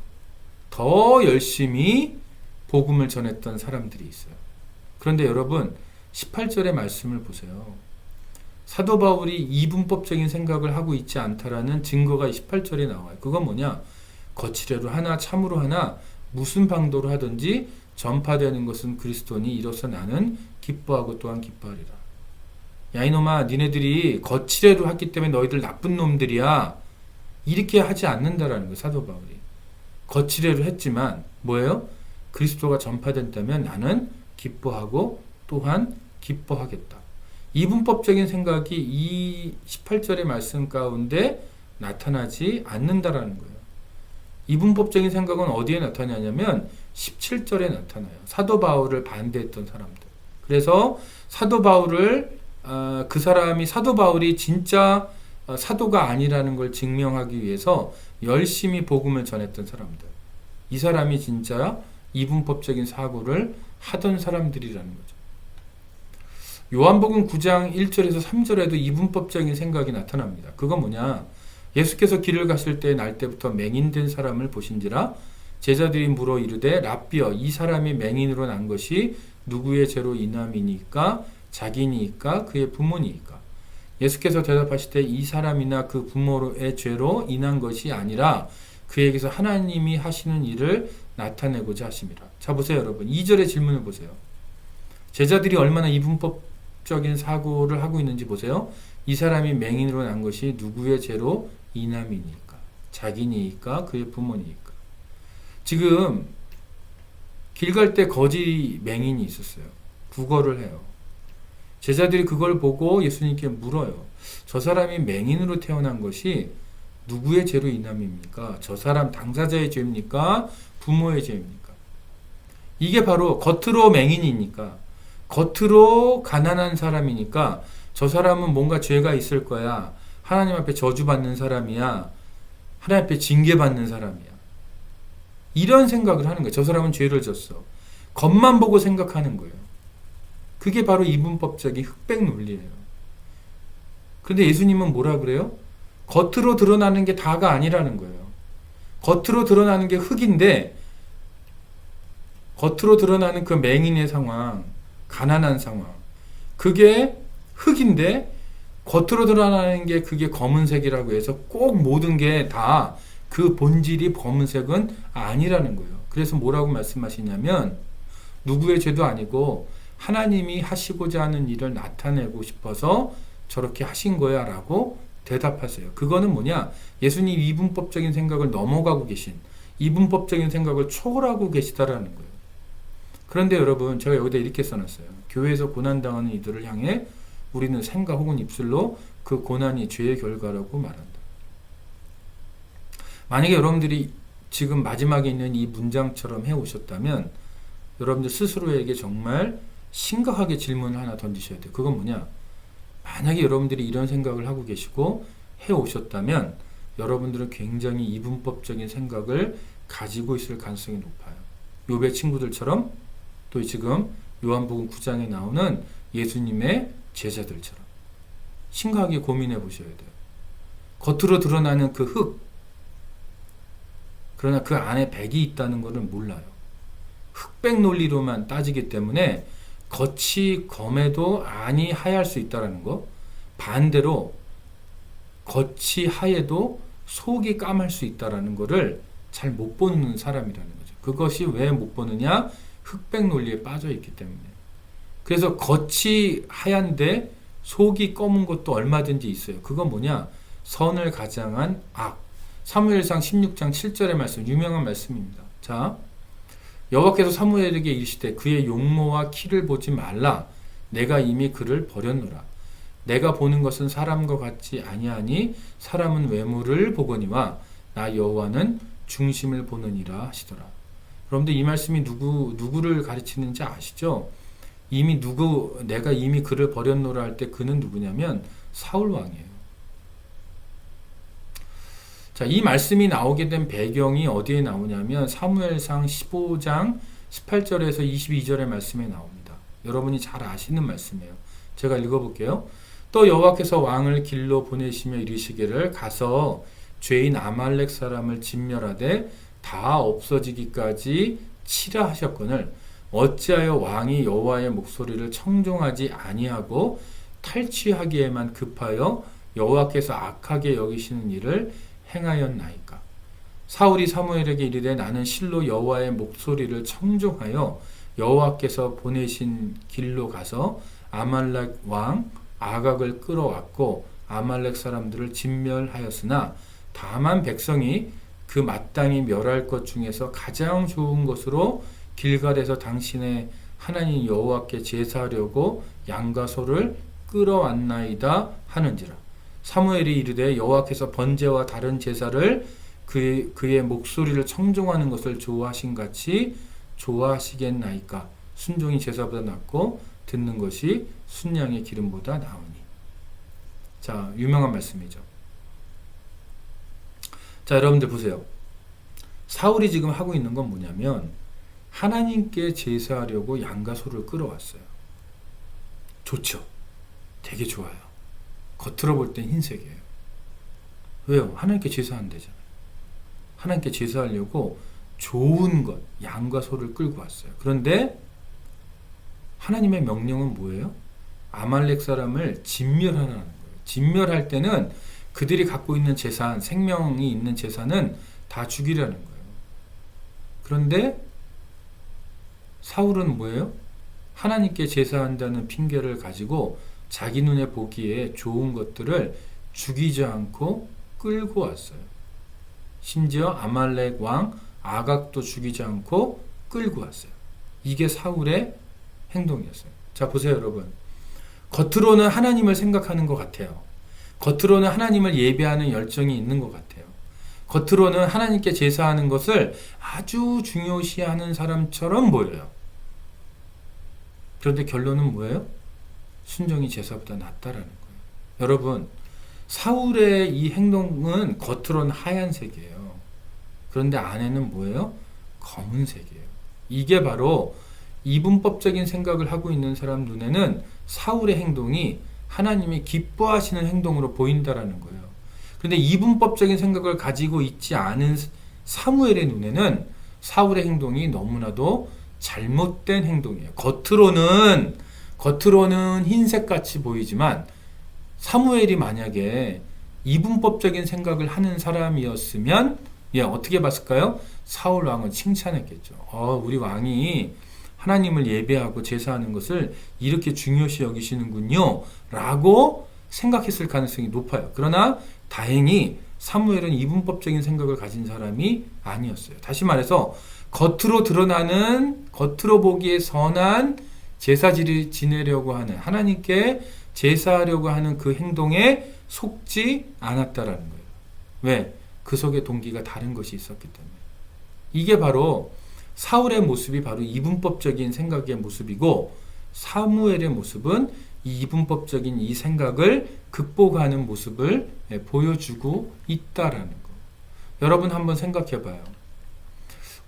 더 열심히 복음을 전했던 사람들이 있어요. 그런데 여러분 18절의 말씀을 보세요. 사도 바울이 이분법적인 생각을 하고 있지 않다라는 증거가 18절에 나와요. 그건 뭐냐? 거칠애로 하나 참으로 하나 무슨 방도로 하든지 전파되는 것은 그리스도니 이로써 나는 기뻐하고 또한 기뻐하리라. 야 이놈아, 니네들이 거칠애로 했기 때문에 너희들 나쁜 놈들이야, 이렇게 하지 않는다라는 거예요. 사도 바울이 거칠애로 했지만 뭐예요? 그리스도가 전파된다면 나는 기뻐하고 또한 기뻐하겠다. 이분법적인 생각이 이 18절의 말씀 가운데 나타나지 않는다라는 거예요. 이분법적인 생각은 어디에 나타나냐면 17절에 나타나요. 사도 바울을 반대했던 사람들. 그래서 사도 바울을 그 사람이 사도 바울이 진짜 사도가 아니라는 걸 증명하기 위해서 열심히 복음을 전했던 사람들. 이 사람이 진짜 이분법적인 사고를 하던 사람들이라는 거죠. 요한복음 9장 1절에서 3절에도 이분법적인 생각이 나타납니다. 그건 뭐냐? 예수께서 길을 가실 때 날 때부터 맹인된 사람을 보신지라 제자들이 물어 이르되 라삐여, 이 사람이 맹인으로 난 것이 누구의 죄로 인함이니까? 자기니까 그의 부모니까? 예수께서 대답하시되 이 사람이나 그 부모의 죄로 인한 것이 아니라 그에게서 하나님이 하시는 일을 나타내고자 하심이라. 자 보세요 여러분, 2절의 질문을 보세요. 제자들이 얼마나 이분법적인 사고를 하고 있는지 보세요. 이 사람이 맹인으로 난 것이 누구의 죄로 인함이니까? 자기니까 그의 부모니까? 지금 길 갈 때 거지 맹인이 있었어요. 구걸을 해요. 제자들이 그걸 보고 예수님께 물어요. 저 사람이 맹인으로 태어난 것이 누구의 죄로 인함입니까? 저 사람 당사자의 죄입니까? 부모의 죄입니까? 이게 바로 겉으로 맹인이니까, 겉으로 가난한 사람이니까 저 사람은 뭔가 죄가 있을 거야. 하나님 앞에 저주받는 사람이야. 하나님 앞에 징계받는 사람이야. 이런 생각을 하는 거예요. 저 사람은 죄를 졌어. 겉만 보고 생각하는 거예요. 그게 바로 이분법적인 흑백 논리예요. 그런데 예수님은 뭐라 그래요? 겉으로 드러나는 게 다가 아니라는 거예요. 겉으로 드러나는 게 흑인데, 겉으로 드러나는 그 맹인의 상황, 가난한 상황, 그게 흑인데 겉으로 드러나는 게 그게 검은색이라고 해서 꼭 모든 게 다 그 본질이 검은색은 아니라는 거예요. 그래서 뭐라고 말씀하시냐면 누구의 죄도 아니고 하나님이 하시고자 하는 일을 나타내고 싶어서 저렇게 하신 거야 라고 대답하세요. 그거는 뭐냐? 예수님 이분법적인 생각을 넘어가고 계신, 이분법적인 생각을 초월하고 계시다라는 거예요. 그런데 여러분, 제가 여기다 이렇게 써놨어요. 교회에서 고난당하는 이들을 향해 우리는 생각 혹은 입술로 그 고난이 죄의 결과라고 말한다. 만약에 여러분들이 지금 마지막에 있는 이 문장처럼 해오셨다면 여러분들 스스로에게 정말 심각하게 질문을 하나 던지셔야 돼요. 그건 뭐냐? 만약에 여러분들이 이런 생각을 하고 계시고 해오셨다면 여러분들은 굉장히 이분법적인 생각을 가지고 있을 가능성이 높아요. 욥의 친구들처럼, 또 지금 요한복음 9장에 나오는 예수님의 제자들처럼 심각하게 고민해 보셔야 돼요. 겉으로 드러나는 그 흙, 그러나 그 안에 백이 있다는 것을 몰라요. 흑백 논리로만 따지기 때문에 겉이 검해도 안이 하얄 수 있다는 거, 반대로 겉이 하얘도 속이 까말 수 있다는 것을 잘 못 보는 사람이라는 거죠. 그것이 왜 못 보느냐? 흑백 논리에 빠져 있기 때문에. 그래서 겉이 하얀데 속이 검은 것도 얼마든지 있어요. 그건 뭐냐? 선을 가장한 악. 사무엘상 16장 7절의 말씀, 유명한 말씀입니다. 자, 여호와께서 사무엘에게 이르시되 그의 용모와 키를 보지 말라. 내가 이미 그를 버렸노라. 내가 보는 것은 사람과 같지 아니하니 사람은 외모를 보거니와 나 여호와는 중심을 보느니라 하시더라. 여러분들 이 말씀이 누구를 가르치는지 아시죠? 내가 이미 그를 버렸노라 할 때 그는 누구냐면 사울 왕이에요. 자, 이 말씀이 나오게 된 배경이 어디에 나오냐면 사무엘상 15장 18절에서 22절의 말씀에 나옵니다. 여러분이 잘 아시는 말씀이에요. 제가 읽어볼게요. 또 여호와께서 왕을 길로 보내시며 이르시기를 가서 죄인 아말렉 사람을 진멸하되 다 없어지기까지 치라 하셨거늘 어찌하여 왕이 여호와의 목소리를 청종하지 아니하고 탈취하기에만 급하여 여호와께서 악하게 여기시는 일을 행하였나이까. 사울이 사무엘에게 이르되 나는 실로 여호와의 목소리를 청종하여 여호와께서 보내신 길로 가서 아말렉 왕 아각을 끌어왔고 아말렉 사람들을 진멸하였으나 다만 백성이 그 마땅히 멸할 것 중에서 가장 좋은 것으로 길갈에서 당신의 하나님 여호와께 제사하려고 양과 소를 끌어왔나이다 하는지라. 사무엘이 이르되 여호와께서 번제와 다른 제사를 그의 목소리를 청종하는 것을 좋아하신 같이 좋아하시겠나이까. 순종이 제사보다 낫고 듣는 것이 순양의 기름보다 나으니. 자, 유명한 말씀이죠. 자, 여러분들 보세요. 사울이 지금 하고 있는 건 뭐냐면 하나님께 제사하려고 양과 소를 끌어왔어요. 좋죠. 되게 좋아요. 겉으로 볼 땐 흰색이에요. 왜요? 하나님께 제사한대잖아요. 하나님께 제사하려고 좋은 것, 양과 소를 끌고 왔어요. 그런데 하나님의 명령은 뭐예요? 아말렉 사람을 진멸하라는 거예요. 진멸할 때는 그들이 갖고 있는 재산, 생명이 있는 재산은 다 죽이라는 거예요. 그런데 사울은 뭐예요? 하나님께 제사한다는 핑계를 가지고 자기 눈에 보기에 좋은 것들을 죽이지 않고 끌고 왔어요. 심지어 아말렉 왕 아각도 죽이지 않고 끌고 왔어요. 이게 사울의 행동이었어요. 자, 보세요, 여러분. 겉으로는 하나님을 생각하는 것 같아요. 겉으로는 하나님을 예배하는 열정이 있는 것 같아요. 겉으로는 하나님께 제사하는 것을 아주 중요시하는 사람처럼 보여요. 그런데 결론은 뭐예요? 순종이 제사보다 낫다라는 거예요. 여러분, 사울의 이 행동은 겉으로는 하얀색이에요. 그런데 안에는 뭐예요? 검은색이에요. 이게 바로 이분법적인 생각을 하고 있는 사람 눈에는 사울의 행동이 하나님이 기뻐하시는 행동으로 보인다라는 거예요. 그런데 이분법적인 생각을 가지고 있지 않은 사무엘의 눈에는 사울의 행동이 너무나도 잘못된 행동이에요. 겉으로는 흰색같이 보이지만 사무엘이 만약에 이분법적인 생각을 하는 사람이었으면 어떻게 봤을까요? 사울 왕은 칭찬했겠죠. 우리 왕이 하나님을 예배하고 제사하는 것을 이렇게 중요시 여기시는군요 라고 생각했을 가능성이 높아요. 그러나 다행히 사무엘은 이분법적인 생각을 가진 사람이 아니었어요. 다시 말해서 겉으로 보기에 선한 제사지를 지내려고 하는, 하나님께 제사하려고 하는 그 행동에 속지 않았다라는 거예요. 왜? 그 속에 동기가 다른 것이 있었기 때문에. 이게 바로 사울의 모습이 바로 이분법적인 생각의 모습이고, 사무엘의 모습은 이 이분법적인 이 생각을 극복하는 모습을 보여주고 있다라는 거. 여러분 한번 생각해 봐요.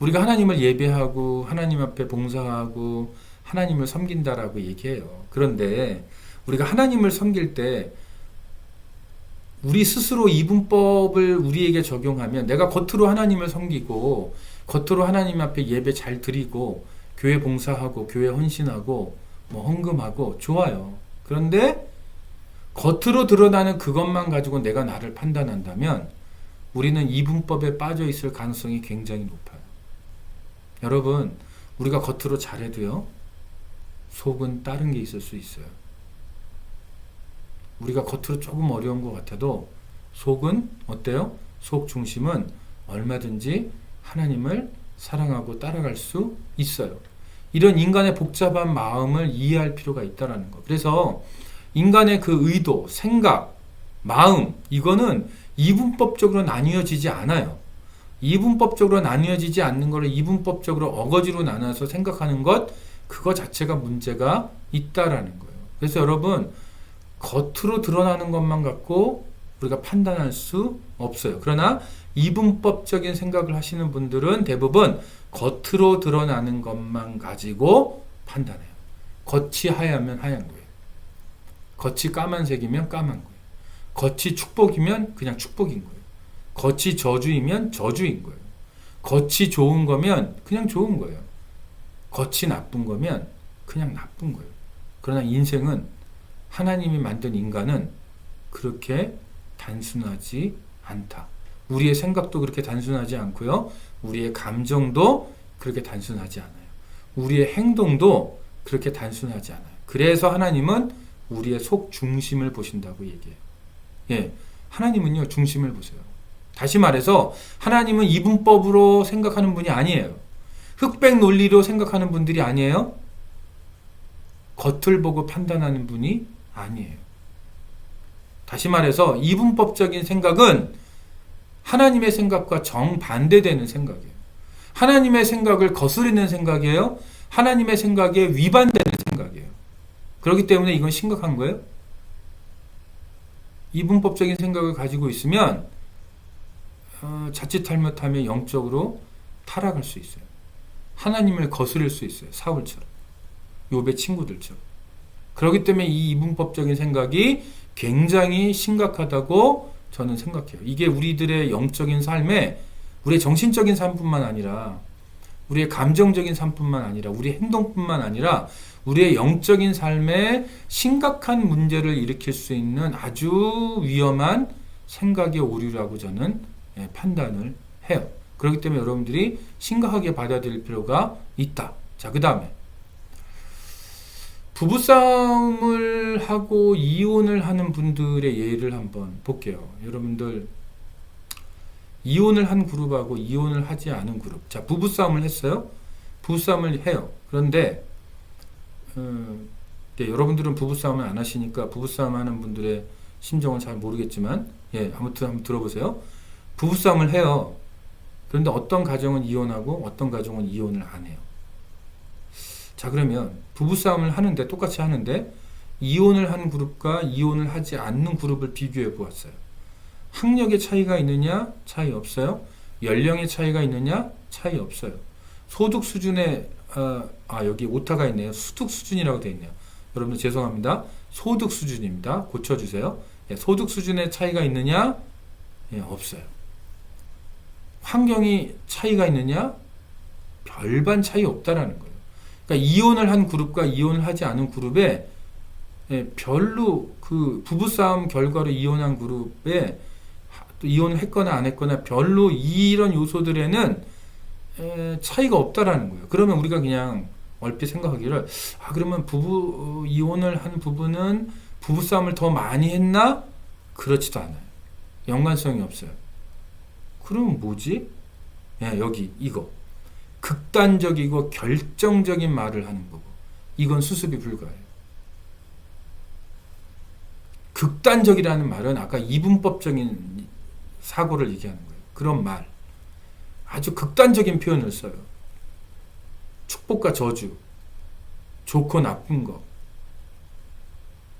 우리가 하나님을 예배하고 하나님 앞에 봉사하고 하나님을 섬긴다라고 얘기해요. 그런데 우리가 하나님을 섬길 때 우리 스스로 이분법을 우리에게 적용하면 내가 겉으로 하나님을 섬기고 겉으로 하나님 앞에 예배 잘 드리고 교회 봉사하고 교회 헌신하고 헌금하고 좋아요. 그런데 겉으로 드러나는 그것만 가지고 내가 나를 판단한다면 우리는 이분법에 빠져 있을 가능성이 굉장히 높아요. 여러분, 우리가 겉으로 잘해도요, 속은 다른 게 있을 수 있어요. 우리가 겉으로 조금 어려운 것 같아도 속은 어때요? 속 중심은 얼마든지 하나님을 사랑하고 따라갈 수 있어요. 이런 인간의 복잡한 마음을 이해할 필요가 있다는 거. 그래서 인간의 그 의도, 생각, 마음, 이거는 이분법적으로 나뉘어지지 않아요. 이분법적으로 나뉘어지지 않는 것을 이분법적으로 어거지로 나눠서 생각하는 것, 그거 자체가 문제가 있다라는 거예요. 그래서 여러분, 겉으로 드러나는 것만 갖고 우리가 판단할 수 없어요. 그러나 이분법적인 생각을 하시는 분들은 대부분 겉으로 드러나는 것만 가지고 판단해요. 겉이 하얗면 하얀 거예요. 겉이 까만색이면 까만 거예요. 겉이 축복이면 그냥 축복인 거예요. 겉이 저주이면 저주인 거예요. 겉이 좋은 거면 그냥 좋은 거예요. 겉이 나쁜 거면 그냥 나쁜 거예요. 그러나 인생은, 하나님이 만든 인간은 그렇게 단순하지 않다. 우리의 생각도 그렇게 단순하지 않고요. 우리의 감정도 그렇게 단순하지 않아요. 우리의 행동도 그렇게 단순하지 않아요. 그래서 하나님은 우리의 속 중심을 보신다고 얘기해요. 예, 하나님은요, 중심을 보세요. 다시 말해서 하나님은 이분법으로 생각하는 분이 아니에요. 흑백 논리로 생각하는 분들이 아니에요. 겉을 보고 판단하는 분이 아니에요. 다시 말해서 이분법적인 생각은 하나님의 생각과 정반대되는 생각이에요. 하나님의 생각을 거스르는 생각이에요. 하나님의 생각에 위반되는 생각이에요. 그렇기 때문에 이건 심각한 거예요. 이분법적인 생각을 가지고 있으면 자칫 잘못하면 영적으로 타락할 수 있어요. 하나님을 거스릴 수 있어요. 사울처럼, 욥의 친구들처럼. 그렇기 때문에 이 이분법적인 생각이 굉장히 심각하다고 저는 생각해요. 이게 우리들의 영적인 삶에, 우리의 정신적인 삶뿐만 아니라, 우리의 감정적인 삶뿐만 아니라, 우리의 행동뿐만 아니라 우리의 영적인 삶에 심각한 문제를 일으킬 수 있는 아주 위험한 생각의 오류라고 저는 판단을 해요. 그렇기 때문에 여러분들이 심각하게 받아들일 필요가 있다. 자, 그 다음에 부부싸움을 하고 이혼을 하는 분들의 예를 한번 볼게요. 여러분들, 이혼을 한 그룹하고 이혼을 하지 않은 그룹. 자, 부부싸움을 했어요. 부부싸움을 해요. 그런데 여러분들은 부부싸움을 안 하시니까 부부싸움 하는 분들의 심정은 잘 모르겠지만, 아무튼 한번 들어보세요. 부부싸움을 해요. 그런데 어떤 가정은 이혼하고 어떤 가정은 이혼을 안 해요. 자, 그러면 부부싸움을 하는데, 똑같이 하는데 이혼을 한 그룹과 이혼을 하지 않는 그룹을 비교해 보았어요. 학력의 차이가 있느냐? 차이 없어요. 연령의 차이가 있느냐? 차이 없어요. 소득 수준의 여기 오타가 있네요. 소득 수준이라고 되어 있네요. 여러분들 죄송합니다. 소득 수준입니다. 고쳐주세요. 소득 수준의 차이가 있느냐? 없어요. 환경이 차이가 있느냐? 별반 차이 없다라는 거예요. 그러니까 이혼을 한 그룹과 이혼을 하지 않은 그룹에 별로 그 부부싸움 결과로 이혼한 그룹에 또 이혼을 했거나 안 했거나 별로 이런 요소들에는 차이가 없다라는 거예요. 그러면 우리가 그냥 얼핏 생각하기를, 그러면 이혼을 한 부부는 부부싸움을 더 많이 했나? 그렇지도 않아요. 연관성이 없어요. 그러면 뭐지? 여기 이거 극단적이고 결정적인 말을 하는 거고, 이건 수습이 불가해요. 극단적이라는 말은 아까 이분법적인 사고를 얘기하는 거예요. 그런 말, 아주 극단적인 표현을 써요. 축복과 저주, 좋고 나쁜 거,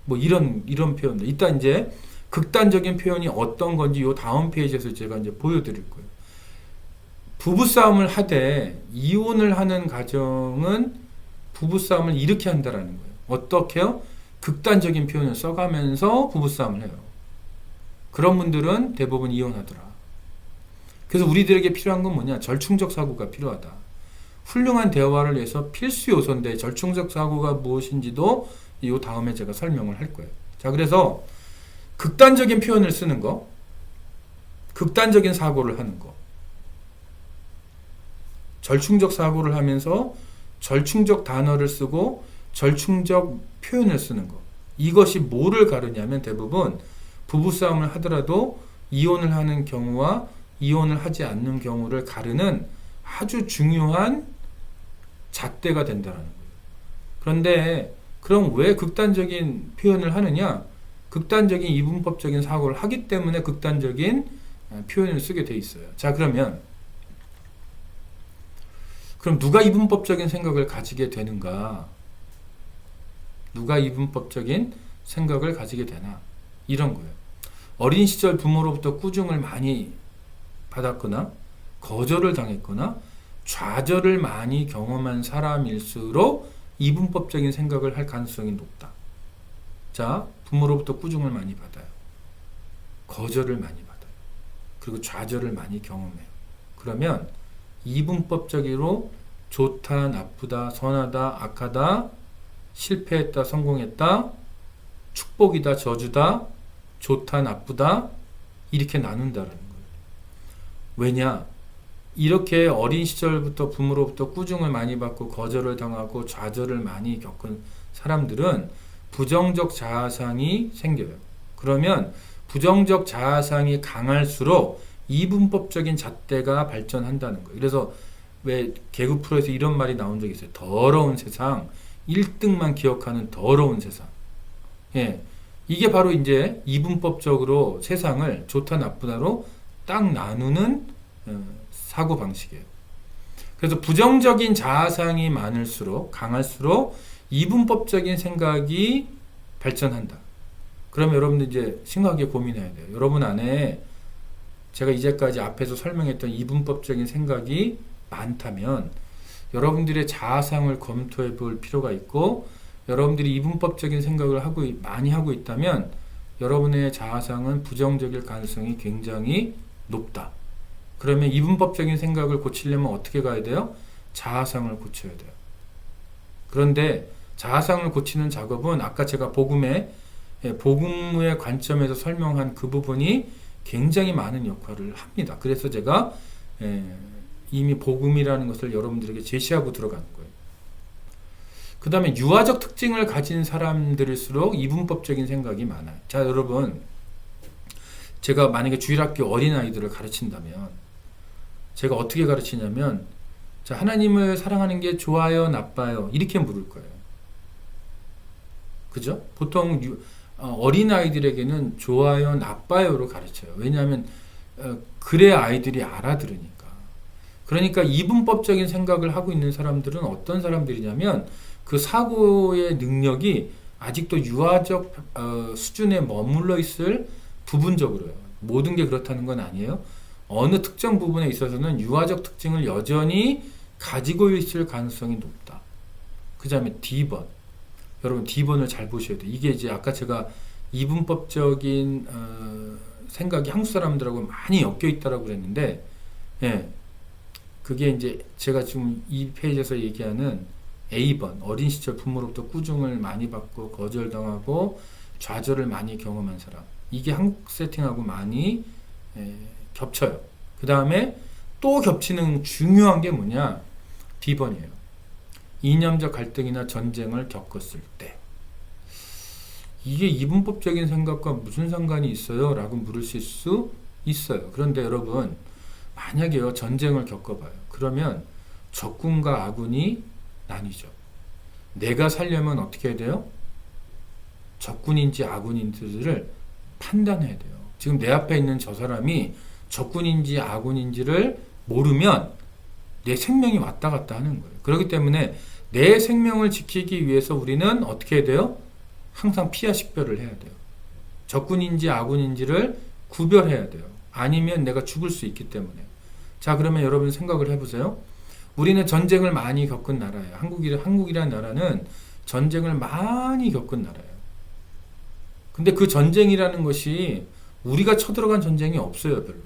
뭐 이런 표현들. 일단 이제 극단적인 표현이 어떤 건지 요 다음 페이지에서 제가 이제 보여드릴 거예요. 부부싸움을 하되 이혼을 하는 가정은 부부싸움을 이렇게 한다라는 거예요. 어떻게요? 극단적인 표현을 써가면서 부부싸움을 해요. 그런 분들은 대부분 이혼하더라. 그래서 우리들에게 필요한 건 뭐냐? 절충적 사고가 필요하다. 훌륭한 대화를 위해서 필수 요소인데, 절충적 사고가 무엇인지도 이 다음에 제가 설명을 할 거예요. 자, 그래서 극단적인 표현을 쓰는 거, 극단적인 사고를 하는 거, 절충적 사고를 하면서 절충적 단어를 쓰고 절충적 표현을 쓰는 거, 이것이 뭐를 가르냐면 대부분 부부싸움을 하더라도 이혼을 하는 경우와 이혼을 하지 않는 경우를 가르는 아주 중요한 잣대가 된다는 거예요. 그런데 그럼 왜 극단적인 표현을 하느냐? 극단적인 이분법적인 사고를 하기 때문에 극단적인 표현을 쓰게 돼 있어요. 자, 그럼 누가 이분법적인 생각을 가지게 되는가? 누가 이분법적인 생각을 가지게 되나? 이런 거예요. 어린 시절 부모로부터 꾸중을 많이 받았거나 거절을 당했거나 좌절을 많이 경험한 사람일수록 이분법적인 생각을 할 가능성이 높다. 자, 부모로부터 꾸중을 많이 받아요. 거절을 많이 받아요. 그리고 좌절을 많이 경험해요. 그러면 이분법적으로 좋다, 나쁘다, 선하다, 악하다, 실패했다, 성공했다, 축복이다, 저주다, 좋다, 나쁘다 이렇게 나눈다라는 거예요. 왜냐? 이렇게 어린 시절부터 부모로부터 꾸중을 많이 받고 거절을 당하고 좌절을 많이 겪은 사람들은 부정적 자아상이 생겨요. 그러면 부정적 자아상이 강할수록 이분법적인 잣대가 발전한다는 거예요. 그래서 왜 개그 프로에서 이런 말이 나온 적이 있어요. 더러운 세상, 1등만 기억하는 더러운 세상. 예. 이게 바로 이제 이분법적으로 세상을 좋다 나쁘다로 딱 나누는 사고 방식이에요. 그래서 부정적인 자아상이 많을수록 강할수록 이분법적인 생각이 발전한다. 그러면 여러분들 이제 심각하게 고민해야 돼요. 여러분 안에 제가 이제까지 앞에서 설명했던 이분법적인 생각이 많다면 여러분들의 자아상을 검토해 볼 필요가 있고, 여러분들이 이분법적인 생각을 많이 하고 있다면 여러분의 자아상은 부정적일 가능성이 굉장히 높다. 그러면 이분법적인 생각을 고치려면 어떻게 가야 돼요? 자아상을 고쳐야 돼요. 그런데 자아상을 고치는 작업은 아까 제가 복음의 관점에서 설명한 그 부분이 굉장히 많은 역할을 합니다. 그래서 제가 이미 복음이라는 것을 여러분들에게 제시하고 들어가는 거예요. 그 다음에 유아적 특징을 가진 사람들일수록 이분법적인 생각이 많아요. 자, 여러분, 제가 만약에 주일학교 어린아이들을 가르친다면 제가 어떻게 가르치냐면, 자, 하나님을 사랑하는 게 좋아요, 나빠요? 이렇게 물을 거예요. 그죠? 보통 어린아이들에게는 좋아요, 나빠요로 가르쳐요. 왜냐하면 그래야 아이들이 알아들으니까. 그러니까 이분법적인 생각을 하고 있는 사람들은 어떤 사람들이냐면 그 사고의 능력이 아직도 유아적 수준에 머물러 있을 부분적으로요. 모든 게 그렇다는 건 아니에요. 어느 특정 부분에 있어서는 유아적 특징을 여전히 가지고 있을 가능성이 높다. 그 다음에 D번. 여러분 D번을 잘 보셔야 돼요. 이게 이제 아까 제가 이분법적인 생각이 한국 사람들하고 많이 엮여 있다라고 그랬는데, 예, 그게 이제 제가 지금 이 페이지에서 얘기하는 A번, 어린 시절 부모로부터 꾸중을 많이 받고 거절당하고 좌절을 많이 경험한 사람. 이게 한국 세팅하고 많이 겹쳐요. 그 다음에 또 겹치는 중요한 게 뭐냐? B번이에요. 이념적 갈등이나 전쟁을 겪었을 때. 이게 이분법적인 생각과 무슨 상관이 있어요? 라고 물으실 수 있어요. 그런데 여러분, 만약에요, 전쟁을 겪어봐요. 그러면 적군과 아군이 나뉘죠. 내가 살려면 어떻게 해야 돼요? 적군인지 아군인지를 판단해야 돼요. 지금 내 앞에 있는 저 사람이 적군인지 아군인지를 모르면 내 생명이 왔다 갔다 하는 거예요. 그렇기 때문에 내 생명을 지키기 위해서 우리는 어떻게 해야 돼요? 항상 피하 식별을 해야 돼요. 적군인지 아군인지를 구별해야 돼요. 아니면 내가 죽을 수 있기 때문에. 자, 그러면 여러분 생각을 해보세요. 우리는 전쟁을 많이 겪은 나라예요. 한국이라는 나라는 전쟁을 많이 겪은 나라예요. 근데 그 전쟁이라는 것이 우리가 쳐들어간 전쟁이 없어요, 별로.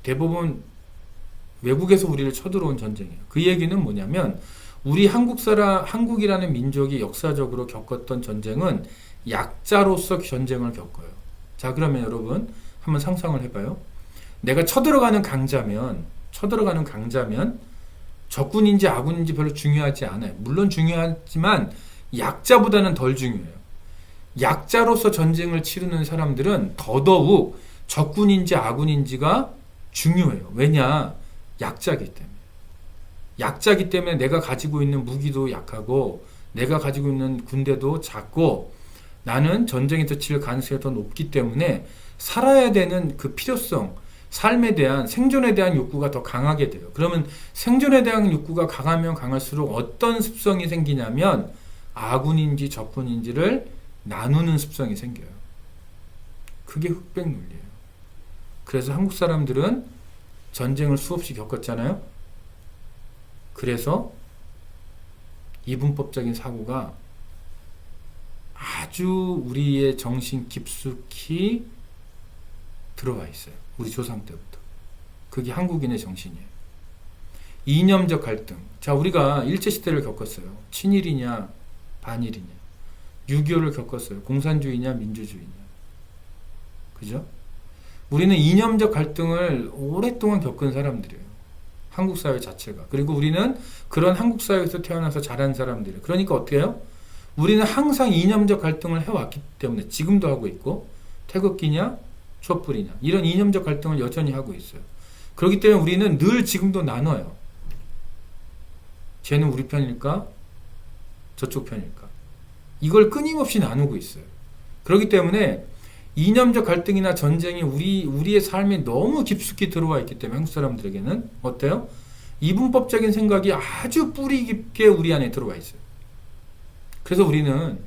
대부분 외국에서 우리를 쳐들어온 전쟁이에요. 그 얘기는 뭐냐면 우리 한국이라는 민족이 역사적으로 겪었던 전쟁은 약자로서 전쟁을 겪어요. 자, 그러면 여러분 한번 상상을 해봐요. 내가 쳐들어가는 강자면 적군인지 아군인지 별로 중요하지 않아요. 물론 중요하지만 약자보다는 덜 중요해요. 약자로서 전쟁을 치르는 사람들은 더더욱 적군인지 아군인지가 중요해요. 왜냐? 약자기 때문에 내가 가지고 있는 무기도 약하고 내가 가지고 있는 군대도 작고 나는 전쟁에서 칠 가능성이 더 높기 때문에 살아야 되는 그 필요성, 삶에 대한 생존에 대한 욕구가 더 강하게 돼요. 그러면 생존에 대한 욕구가 강하면 강할수록 어떤 습성이 생기냐면 아군인지 적군인지를 나누는 습성이 생겨요. 그게 흑백 논리예요. 그래서 한국 사람들은 전쟁을 수없이 겪었잖아요. 그래서 이분법적인 사고가 아주 우리의 정신 깊숙이 들어와 있어요. 우리 조상 때부터. 그게 한국인의 정신이에요. 이념적 갈등. 자, 우리가 일제시대를 겪었어요. 친일이냐, 반일이냐. 6.25를 겪었어요. 공산주의냐, 민주주의냐. 그죠? 우리는 이념적 갈등을 오랫동안 겪은 사람들이에요. 한국 사회 자체가. 그리고 우리는 그런 한국 사회에서 태어나서 자란 사람들이에요. 그러니까 어떻게 해요? 우리는 항상 이념적 갈등을 해왔기 때문에 지금도 하고 있고, 태극기냐, 촛불이냐. 이런 이념적 갈등을 여전히 하고 있어요. 그렇기 때문에 우리는 늘 지금도 나눠요. 쟤는 우리 편일까? 저쪽 편일까? 이걸 끊임없이 나누고 있어요. 그렇기 때문에 이념적 갈등이나 전쟁이 우리의 삶에 너무 깊숙이 들어와 있기 때문에 한국 사람들에게는 어때요? 이분법적인 생각이 아주 뿌리 깊게 우리 안에 들어와 있어요. 그래서 우리는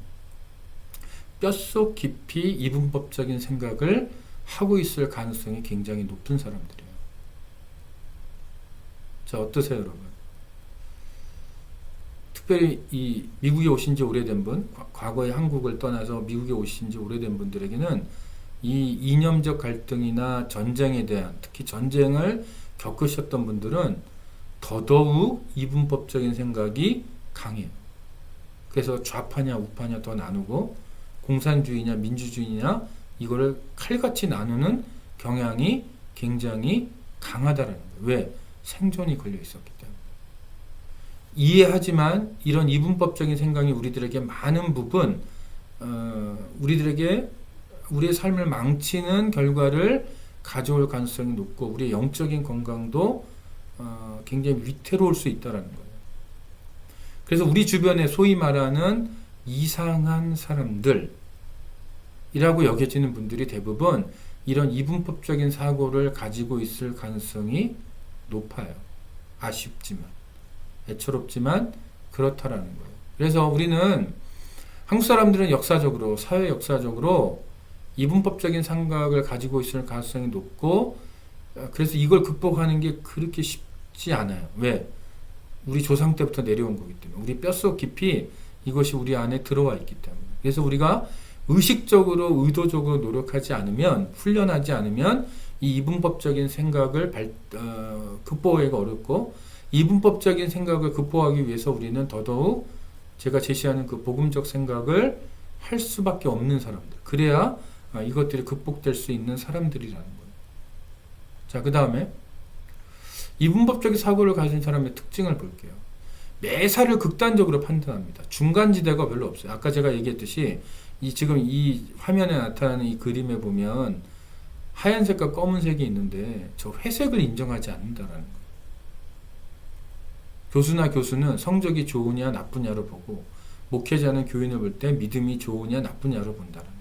뼛속 깊이 이분법적인 생각을 하고 있을 가능성이 굉장히 높은 사람들이에요. 자, 어떠세요, 여러분? 특별히 이 미국에 오신 지 오래된 분, 과거에 한국을 떠나서 미국에 오신 지 오래된 분들에게는 이 이념적 갈등이나 전쟁에 대한, 특히 전쟁을 겪으셨던 분들은 더더욱 이분법적인 생각이 강해요. 그래서 좌파냐 우파냐 더 나누고 공산주의냐 민주주의냐 이거를 칼같이 나누는 경향이 굉장히 강하다라는 거예요. 왜? 생존이 걸려 있었기 때문에. 이해하지만 이런 이분법적인 생각이 우리들에게 많은 부분 우리들에게 우리의 삶을 망치는 결과를 가져올 가능성이 높고 우리의 영적인 건강도 굉장히 위태로울 수 있다는 거예요. 그래서 우리 주변에 소위 말하는 이상한 사람들이라고 여겨지는 분들이 대부분 이런 이분법적인 사고를 가지고 있을 가능성이 높아요. 아쉽지만 애처롭지만 그렇다라는 거예요. 그래서 우리는 한국 사람들은 역사적으로 사회 역사적으로 이분법적인 생각을 가지고 있을 가능성이 높고 그래서 이걸 극복하는 게 그렇게 쉽지 않아요. 왜? 우리 조상 때부터 내려온 거기 때문에 우리 뼛속 깊이 이것이 우리 안에 들어와 있기 때문에 그래서 우리가 의식적으로 의도적으로 노력하지 않으면 훈련하지 않으면 이 이분법적인 생각을 극복하기가 어렵고 이분법적인 생각을 극복하기 위해서 우리는 더더욱 제가 제시하는 그 복음적 생각을 할 수밖에 없는 사람들 그래야 이것들이 극복될 수 있는 사람들이라는 거예요. 자, 그 다음에 이분법적인 사고를 가진 사람의 특징을 볼게요. 매사를 극단적으로 판단합니다. 중간지대가 별로 없어요. 아까 제가 얘기했듯이 지금 이 화면에 나타나는 이 그림에 보면 하얀색과 검은색이 있는데 저 회색을 인정하지 않는다라는 거예요. 교수는 성적이 좋으냐 나쁘냐로 보고 목회자는 교인을 볼 때 믿음이 좋으냐 나쁘냐로 본다는 거예요.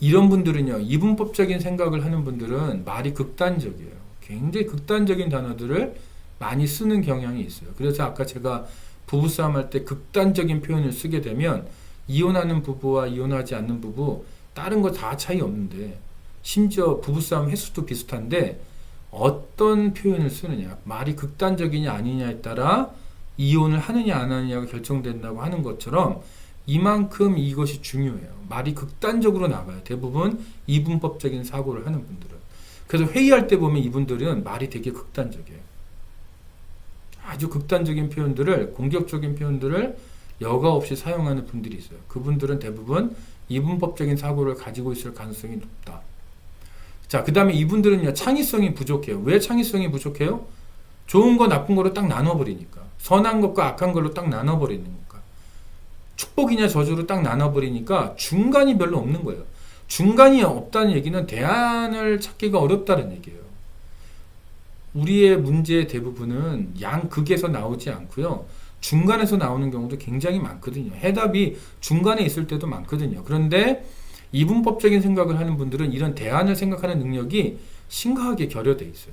이런 분들은요. 이분법적인 생각을 하는 분들은 말이 극단적이에요. 굉장히 극단적인 단어들을 많이 쓰는 경향이 있어요. 그래서 아까 제가 부부싸움 할 때 극단적인 표현을 쓰게 되면 이혼하는 부부와 이혼하지 않는 부부 다른 거 다 차이 없는데 심지어 부부싸움 횟수도 비슷한데 어떤 표현을 쓰느냐 말이 극단적이냐 아니냐에 따라 이혼을 하느냐 안 하느냐가 결정된다고 하는 것처럼 이만큼 이것이 중요해요. 말이 극단적으로 나가요. 대부분 이분법적인 사고를 하는 분들은. 그래서 회의할 때 보면 이분들은 말이 되게 극단적이에요. 아주 극단적인 표현들을 공격적인 표현들을 여과 없이 사용하는 분들이 있어요. 그분들은 대부분 이분법적인 사고를 가지고 있을 가능성이 높다. 자, 그 다음에 이분들은요 창의성이 부족해요. 왜 창의성이 부족해요? 좋은 거 나쁜 거로 딱 나눠버리니까. 선한 것과 악한 걸로 딱 나눠버리니까. 축복이냐 저주로 딱 나눠버리니까 중간이 별로 없는 거예요. 중간이 없다는 얘기는 대안을 찾기가 어렵다는 얘기예요. 우리의 문제의 대부분은 양극에서 나오지 않고요. 중간에서 나오는 경우도 굉장히 많거든요. 해답이 중간에 있을 때도 많거든요. 그런데 이분법적인 생각을 하는 분들은 이런 대안을 생각하는 능력이 심각하게 결여되어 있어요.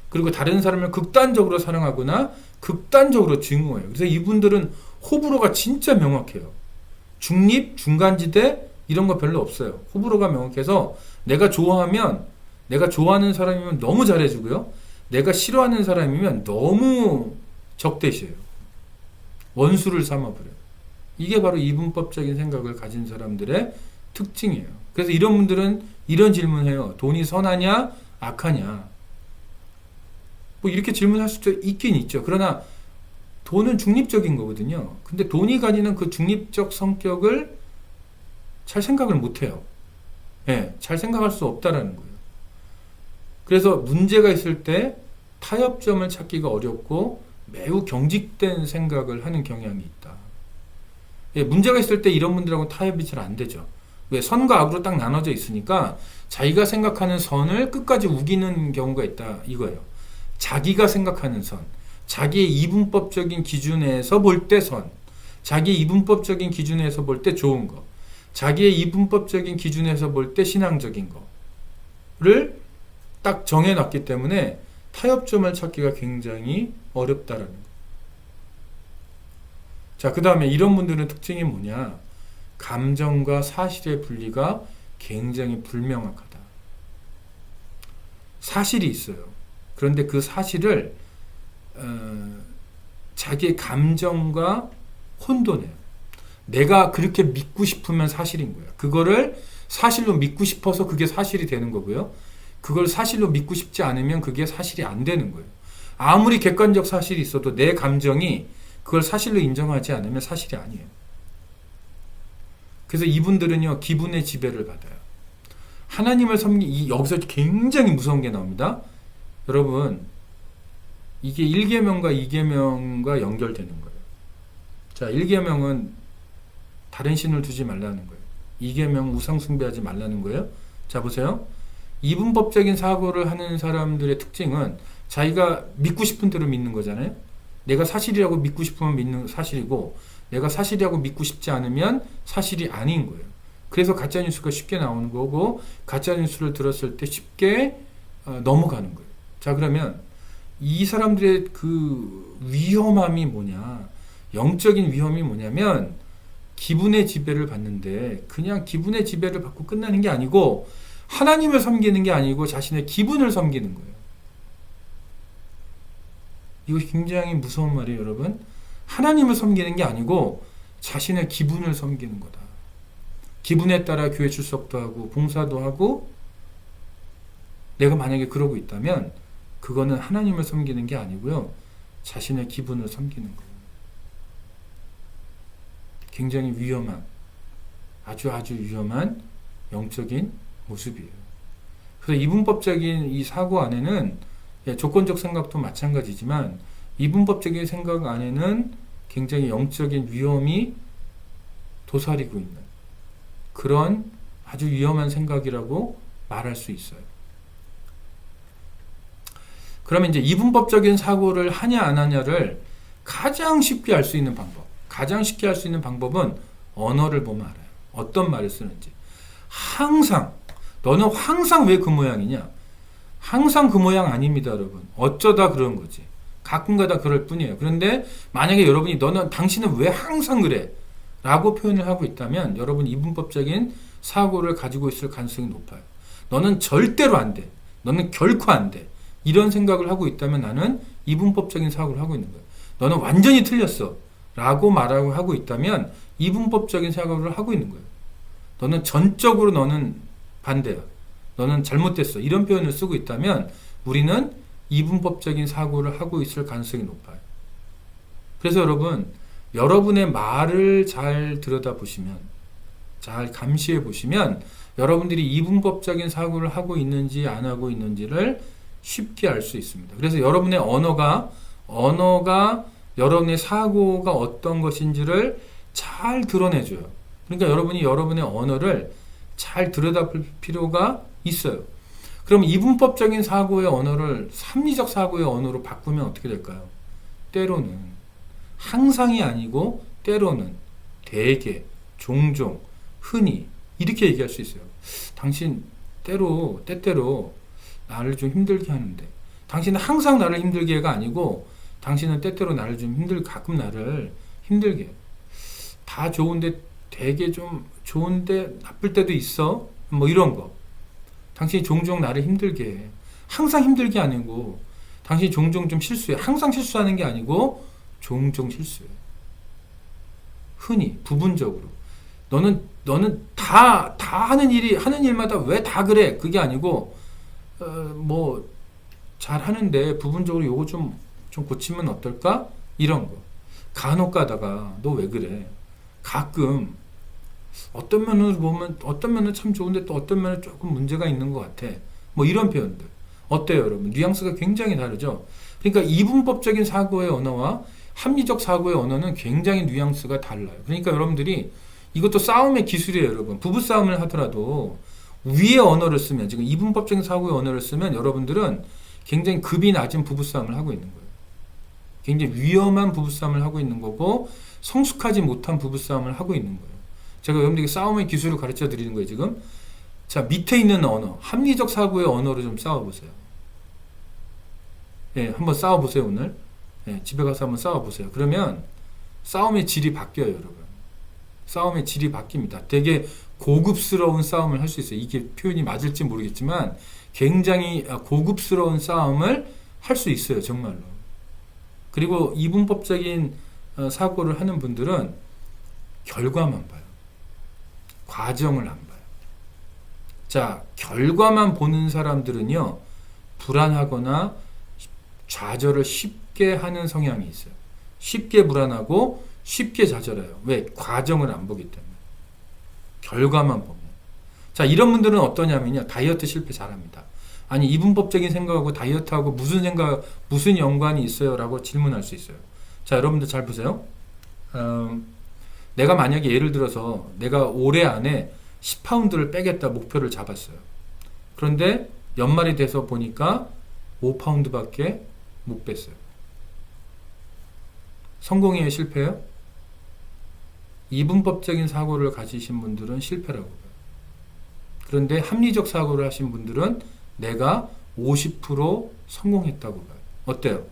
그리고 다른 사람을 극단적으로 사랑하거나 극단적으로 증오해요. 그래서 이분들은 호불호가 진짜 명확해요. 중립, 중간지대 이런 거 별로 없어요. 호불호가 명확해서 내가 좋아하면 내가 좋아하는 사람이면 너무 잘해주고요. 내가 싫어하는 사람이면 너무 적대시해요. 원수를 삼아버려요. 이게 바로 이분법적인 생각을 가진 사람들의 특징이에요. 그래서 이런 분들은 이런 질문해요. 돈이 선하냐 악하냐. 뭐 이렇게 질문할 수도 있긴 있죠. 그러나 돈은 중립적인 거거든요. 근데 돈이 가지는 그 중립적 성격을 잘 생각을 못해요. 예, 잘 생각할 수 없다라는 거예요. 그래서 문제가 있을 때 타협점을 찾기가 어렵고 매우 경직된 생각을 하는 경향이 있다. 예, 문제가 있을 때 이런 분들하고 타협이 잘 안 되죠. 왜? 선과 악으로 딱 나눠져 있으니까 자기가 생각하는 선을 끝까지 우기는 경우가 있다 이거예요. 자기가 생각하는 선, 자기의 이분법적인 기준에서 볼 때 선, 자기의 이분법적인 기준에서 볼 때 좋은 거, 자기의 이분법적인 기준에서 볼 때 신앙적인 거를 딱 정해놨기 때문에 타협점을 찾기가 굉장히 어렵다라는 거. 자, 그 다음에 이런 분들은 특징이 뭐냐? 감정과 사실의 분리가 굉장히 불명확하다. 사실이 있어요. 그런데 그 사실을 자기의 감정과 혼돈해요. 내가 그렇게 믿고 싶으면 사실인 거예요. 그거를 사실로 믿고 싶어서 그게 사실이 되는 거고요. 그걸 사실로 믿고 싶지 않으면 그게 사실이 안 되는 거예요. 아무리 객관적 사실이 있어도 내 감정이 그걸 사실로 인정하지 않으면 사실이 아니에요. 그래서 이분들은요, 기분의 지배를 받아요. 하나님을 여기서 굉장히 무서운 게 나옵니다. 여러분, 이게 1계명과 2계명과 연결되는 거예요. 자, 1계명은 다른 신을 두지 말라는 거예요. 2계명 우상 숭배하지 말라는 거예요. 자, 보세요. 이분법적인 사고를 하는 사람들의 특징은 자기가 믿고 싶은 대로 믿는 거잖아요. 내가 사실이라고 믿고 싶으면 믿는 사실이고, 내가 사실이라고 믿고 싶지 않으면 사실이 아닌 거예요. 그래서 가짜뉴스가 쉽게 나오는 거고, 가짜뉴스를 들었을 때 쉽게 넘어가는 거예요. 자, 그러면 이 사람들의 그 위험함이 뭐냐, 영적인 위험이 뭐냐면 기분의 지배를 받는데 그냥 기분의 지배를 받고 끝나는 게 아니고 하나님을 섬기는 게 아니고 자신의 기분을 섬기는 거예요. 이거 굉장히 무서운 말이에요, 여러분. 하나님을 섬기는 게 아니고 자신의 기분을 섬기는 거다. 기분에 따라 교회 출석도 하고 봉사도 하고, 내가 만약에 그러고 있다면 그거는 하나님을 섬기는 게 아니고요, 자신의 기분을 섬기는 거예요. 굉장히 위험한, 아주 위험한 영적인 모습이에요. 그래서 이분법적인 이 사고 안에는 조건적 생각도 마찬가지지만 이분법적인 생각 안에는 굉장히 영적인 위험이 도사리고 있는 그런 아주 위험한 생각이라고 말할 수 있어요. 그러면 이제 이분법적인 사고를 하냐 안 하냐를 가장 쉽게 알 수 있는 방법은 언어를 보면 알아요. 어떤 말을 쓰는지. 너는 항상 왜 그 모양이냐? 항상 그 모양 아닙니다, 여러분. 어쩌다 그런 거지. 가끔가다 그럴 뿐이에요. 그런데 만약에 여러분이 당신은 왜 항상 그래? 라고 표현을 하고 있다면 여러분 이분법적인 사고를 가지고 있을 가능성이 높아요. 너는 절대로 안 돼. 너는 결코 안 돼. 이런 생각을 하고 있다면 나는 이분법적인 사고를 하고 있는 거예요. 너는 완전히 틀렸어. 라고 말하고 하고 있다면 이분법적인 사고를 하고 있는 거예요. 너는 전적으로 너는 반대야. 너는 잘못됐어. 이런 표현을 쓰고 있다면 우리는 이분법적인 사고를 하고 있을 가능성이 높아요. 그래서 여러분의 말을 잘 들여다보시면, 잘 감시해 보시면 여러분들이 이분법적인 사고를 하고 있는지 안 하고 있는지를 쉽게 알 수 있습니다. 그래서 여러분의 언어가 여러분의 사고가 어떤 것인지를 잘 드러내줘요. 그러니까 여러분이 여러분의 언어를 잘 들여다볼 필요가 있어요. 그럼 이분법적인 사고의 언어를 합리적 사고의 언어로 바꾸면 어떻게 될까요? 때로는, 항상이 아니고 때로는, 대개, 종종, 흔히 이렇게 얘기할 수 있어요. 당신 때때로 나를 좀 힘들게 하는데, 당신은 항상 나를 힘들게 해가 아니고 당신은 때때로 나를 좀 가끔 나를 힘들게 해. 다 좋은데 되게 좀 좋은데 나쁠 때도 있어. 뭐 이런 거. 당신이 종종 나를 힘들게 해. 항상 힘들게 아니고 당신이 종종 좀 실수해. 항상 실수하는 게 아니고 종종 실수해. 흔히 부분적으로. 너는 다 하는 일마다 왜 다 그래? 그게 아니고 뭐 잘 하는데 부분적으로 요거 좀 고치면 어떨까? 이런 거. 간혹 가다가 너 왜 그래? 가끔 어떤 면으로 보면 어떤 면은 참 좋은데 또 어떤 면은 조금 문제가 있는 것 같아. 뭐 이런 표현들. 어때요, 여러분? 뉘앙스가 굉장히 다르죠? 그러니까 이분법적인 사고의 언어와 합리적 사고의 언어는 굉장히 뉘앙스가 달라요. 그러니까 여러분들이 이것도 싸움의 기술이에요, 여러분. 부부싸움을 하더라도 위의 언어를 쓰면, 지금 이분법적인 사고의 언어를 쓰면 여러분들은 굉장히 급이 낮은 부부싸움을 하고 있는 거예요. 굉장히 위험한 부부싸움을 하고 있는 거고 성숙하지 못한 부부싸움을 하고 있는 거예요. 제가 여러분들에게 싸움의 기술을 가르쳐 드리는 거예요, 지금. 자, 밑에 있는 언어, 합리적 사고의 언어로 좀 싸워보세요. 예, 한번 싸워보세요, 오늘. 예, 집에 가서 한번 싸워보세요. 그러면 싸움의 질이 바뀌어요, 여러분. 싸움의 질이 바뀝니다. 되게 고급스러운 싸움을 할 수 있어요. 이게 표현이 맞을지 모르겠지만 굉장히 고급스러운 싸움을 할 수 있어요, 정말로. 그리고 이분법적인 사고를 하는 분들은 결과만 봐요. 과정을 안 봐요. 자, 결과만 보는 사람들은요, 불안하거나 좌절을 쉽게 하는 성향이 있어요. 쉽게 불안하고 쉽게 좌절해요. 왜? 과정을 안 보기 때문에. 결과만 보면. 자, 이런 분들은 어떠냐면요, 다이어트 실패 잘합니다. 아니, 이분법적인 생각하고 다이어트하고 무슨 연관이 있어요? 라고 질문할 수 있어요. 자, 여러분들 잘 보세요. 내가 만약에 예를 들어서 내가 올해 안에 10파운드를 빼겠다 목표를 잡았어요. 그런데 연말이 돼서 보니까 5파운드밖에 못 뺐어요. 성공이에요, 실패예요? 이분법적인 사고를 가지신 분들은 실패라고 봐요. 그런데 합리적 사고를 하신 분들은 내가 50% 성공했다고 봐요. 어때요?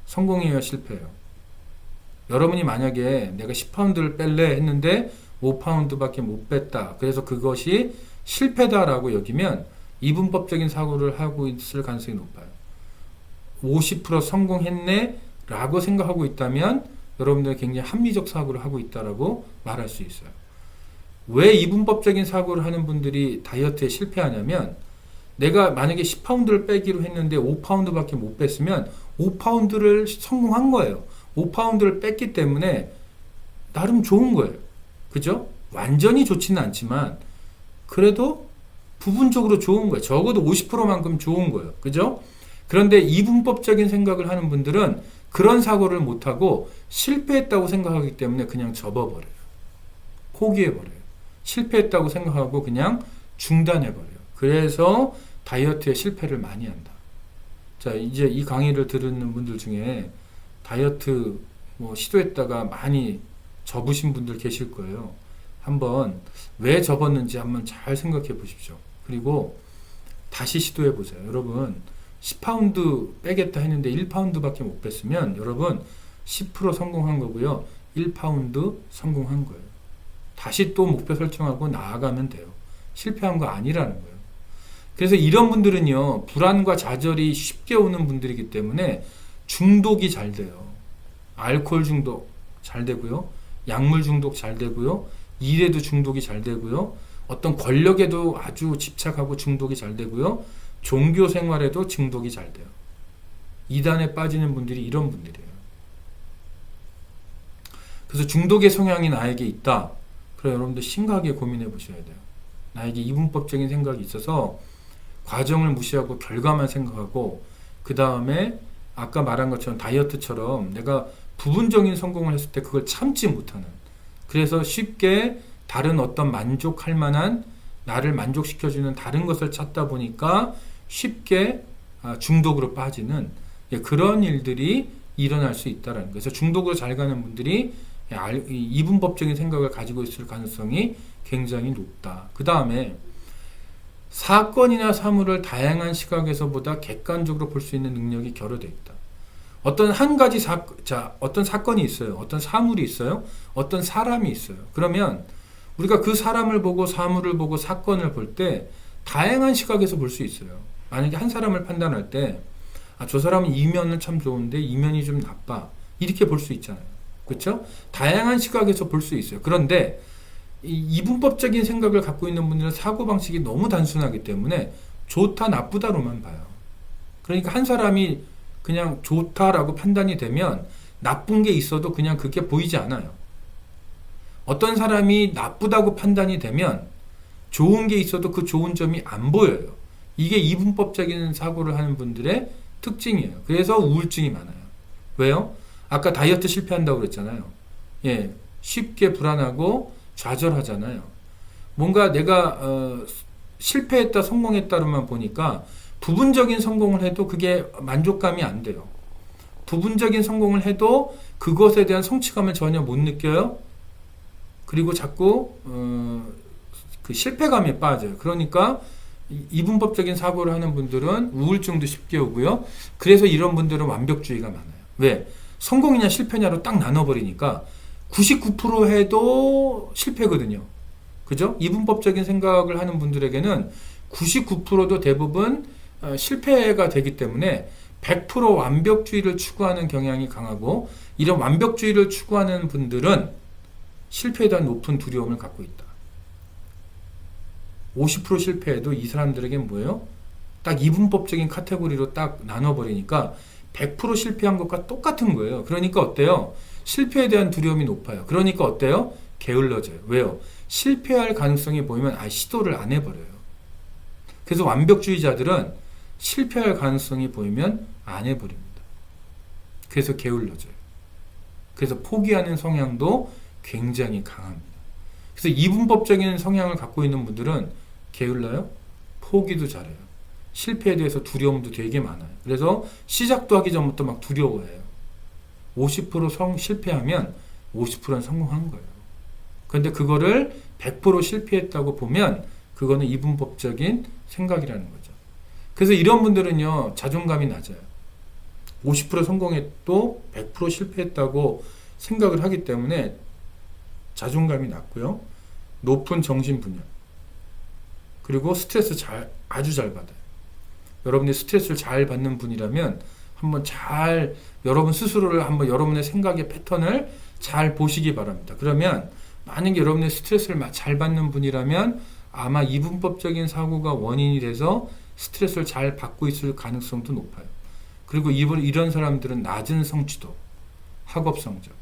성공이에요, 실패예요? 여러분이 만약에 내가 10파운드를 뺄래 했는데 5파운드밖에 못 뺐다. 그래서 그것이 실패다라고 여기면 이분법적인 사고를 하고 있을 가능성이 높아요. 50% 성공했네 라고 생각하고 있다면 여러분들은 굉장히 합리적 사고를 하고 있다라고 말할 수 있어요. 왜 이분법적인 사고를 하는 분들이 다이어트에 실패하냐면 내가 만약에 10파운드를 빼기로 했는데 5파운드밖에 못 뺐으면 5파운드를 성공한 거예요. 5파운드를 뺐기 때문에 나름 좋은 거예요. 그죠? 완전히 좋지는 않지만 그래도 부분적으로 좋은 거예요. 적어도 50%만큼 좋은 거예요. 그죠? 그런데 이분법적인 생각을 하는 분들은 그런 사고를 못하고 실패했다고 생각하기 때문에 그냥 접어버려요. 포기해버려요. 실패했다고 생각하고 그냥 중단해버려요. 그래서 다이어트에 실패를 많이 한다. 자, 이제 이 강의를 들은 분들 중에 다이어트 시도했다가 많이 접으신 분들 계실 거예요. 한번 왜 접었는지 한번 잘 생각해 보십시오. 그리고 다시 시도해 보세요. 여러분 10파운드 빼겠다 했는데 1파운드밖에 못 뺐으면 여러분 10% 성공한 거고요. 1파운드 성공한 거예요. 다시 또 목표 설정하고 나아가면 돼요. 실패한 거 아니라는 거예요. 그래서 이런 분들은요, 불안과 좌절이 쉽게 오는 분들이기 때문에 중독이 잘 돼요. 알코올 중독 잘 되고요. 약물 중독 잘 되고요. 일에도 중독이 잘 되고요. 어떤 권력에도 아주 집착하고 중독이 잘 되고요. 종교 생활에도 중독이 잘 돼요. 이단에 빠지는 분들이 이런 분들이에요. 그래서 중독의 성향이 나에게 있다. 그래 여러분들 심각하게 고민해 보셔야 돼요. 나에게 이분법적인 생각이 있어서 과정을 무시하고 결과만 생각하고 그 다음에 아까 말한 것처럼 다이어트처럼 내가 부분적인 성공을 했을 때 그걸 참지 못하는, 그래서 쉽게 다른 어떤 만족할 만한 나를 만족시켜주는 다른 것을 찾다 보니까 쉽게 중독으로 빠지는 그런 일들이 일어날 수 있다는 거예요. 그래서 중독으로 잘 가는 분들이 이분법적인 생각을 가지고 있을 가능성이 굉장히 높다. 그 다음에 사건이나 사물을 다양한 시각에서 보다 객관적으로 볼 수 있는 능력이 결여되어 있다. 어떤 한 가지 어떤 사건이 있어요. 어떤 사물이 있어요. 어떤 사람이 있어요. 그러면 우리가 그 사람을 보고 사물을 보고 사건을 볼 때 다양한 시각에서 볼 수 있어요. 만약에 한 사람을 판단할 때, 아, 저 사람은 이면은 참 좋은데 이면이 좀 나빠. 이렇게 볼 수 있잖아요. 그렇죠? 다양한 시각에서 볼 수 있어요. 그런데 이분법적인 생각을 갖고 있는 분들은 사고방식이 너무 단순하기 때문에 좋다, 나쁘다로만 봐요. 그러니까 한 사람이 그냥 좋다라고 판단이 되면 나쁜 게 있어도 그냥 그게 보이지 않아요. 어떤 사람이 나쁘다고 판단이 되면 좋은 게 있어도 그 좋은 점이 안 보여요. 이게 이분법적인 사고를 하는 분들의 특징이에요. 그래서 우울증이 많아요. 왜요? 아까 다이어트 실패한다고 그랬잖아요. 예, 쉽게 불안하고 좌절하잖아요. 뭔가 내가 실패했다, 성공했다로만 보니까 부분적인 성공을 해도 그게 만족감이 안 돼요. 부분적인 성공을 해도 그것에 대한 성취감을 전혀 못 느껴요. 그리고 자꾸 그 실패감에 빠져요. 그러니까 이분법적인 사고를 하는 분들은 우울증도 쉽게 오고요. 그래서 이런 분들은 완벽주의가 많아요. 왜? 성공이냐 실패냐로 딱 나눠버리니까 99% 해도 실패거든요. 그죠? 이분법적인 생각을 하는 분들에게는 99%도 대부분 실패가 되기 때문에 100% 완벽주의를 추구하는 경향이 강하고, 이런 완벽주의를 추구하는 분들은 실패에 대한 높은 두려움을 갖고 있다. 50% 실패해도 이 사람들에겐 뭐예요? 딱 이분법적인 카테고리로 딱 나눠버리니까 100% 실패한 것과 똑같은 거예요. 그러니까 어때요? 실패에 대한 두려움이 높아요. 그러니까 어때요? 게을러져요. 왜요? 실패할 가능성이 보이면 시도를 안 해버려요. 그래서 완벽주의자들은 실패할 가능성이 보이면 안 해버립니다. 그래서 게을러져요. 그래서 포기하는 성향도 굉장히 강합니다. 그래서 이분법적인 성향을 갖고 있는 분들은 게을러요? 포기도 잘해요. 실패에 대해서 두려움도 되게 많아요. 그래서 시작도 하기 전부터 막 두려워해요. 50% 실패하면 50%는 성공한 거예요. 그런데 그거를 100% 실패했다고 보면 그거는 이분법적인 생각이라는 거죠. 그래서 이런 분들은요, 자존감이 낮아요. 50% 성공해도 100% 실패했다고 생각을 하기 때문에 자존감이 낮고요. 높은 정신분열. 그리고 스트레스 아주 잘 받아요. 여러분이 스트레스를 잘 받는 분이라면 한번 여러분 스스로를 한번 여러분의 생각의 패턴을 잘 보시기 바랍니다. 그러면 만약에 여러분의 스트레스를 잘 받는 분이라면 아마 이분법적인 사고가 원인이 돼서 스트레스를 잘 받고 있을 가능성도 높아요. 그리고 이런 사람들은 낮은 성취도, 학업 성적,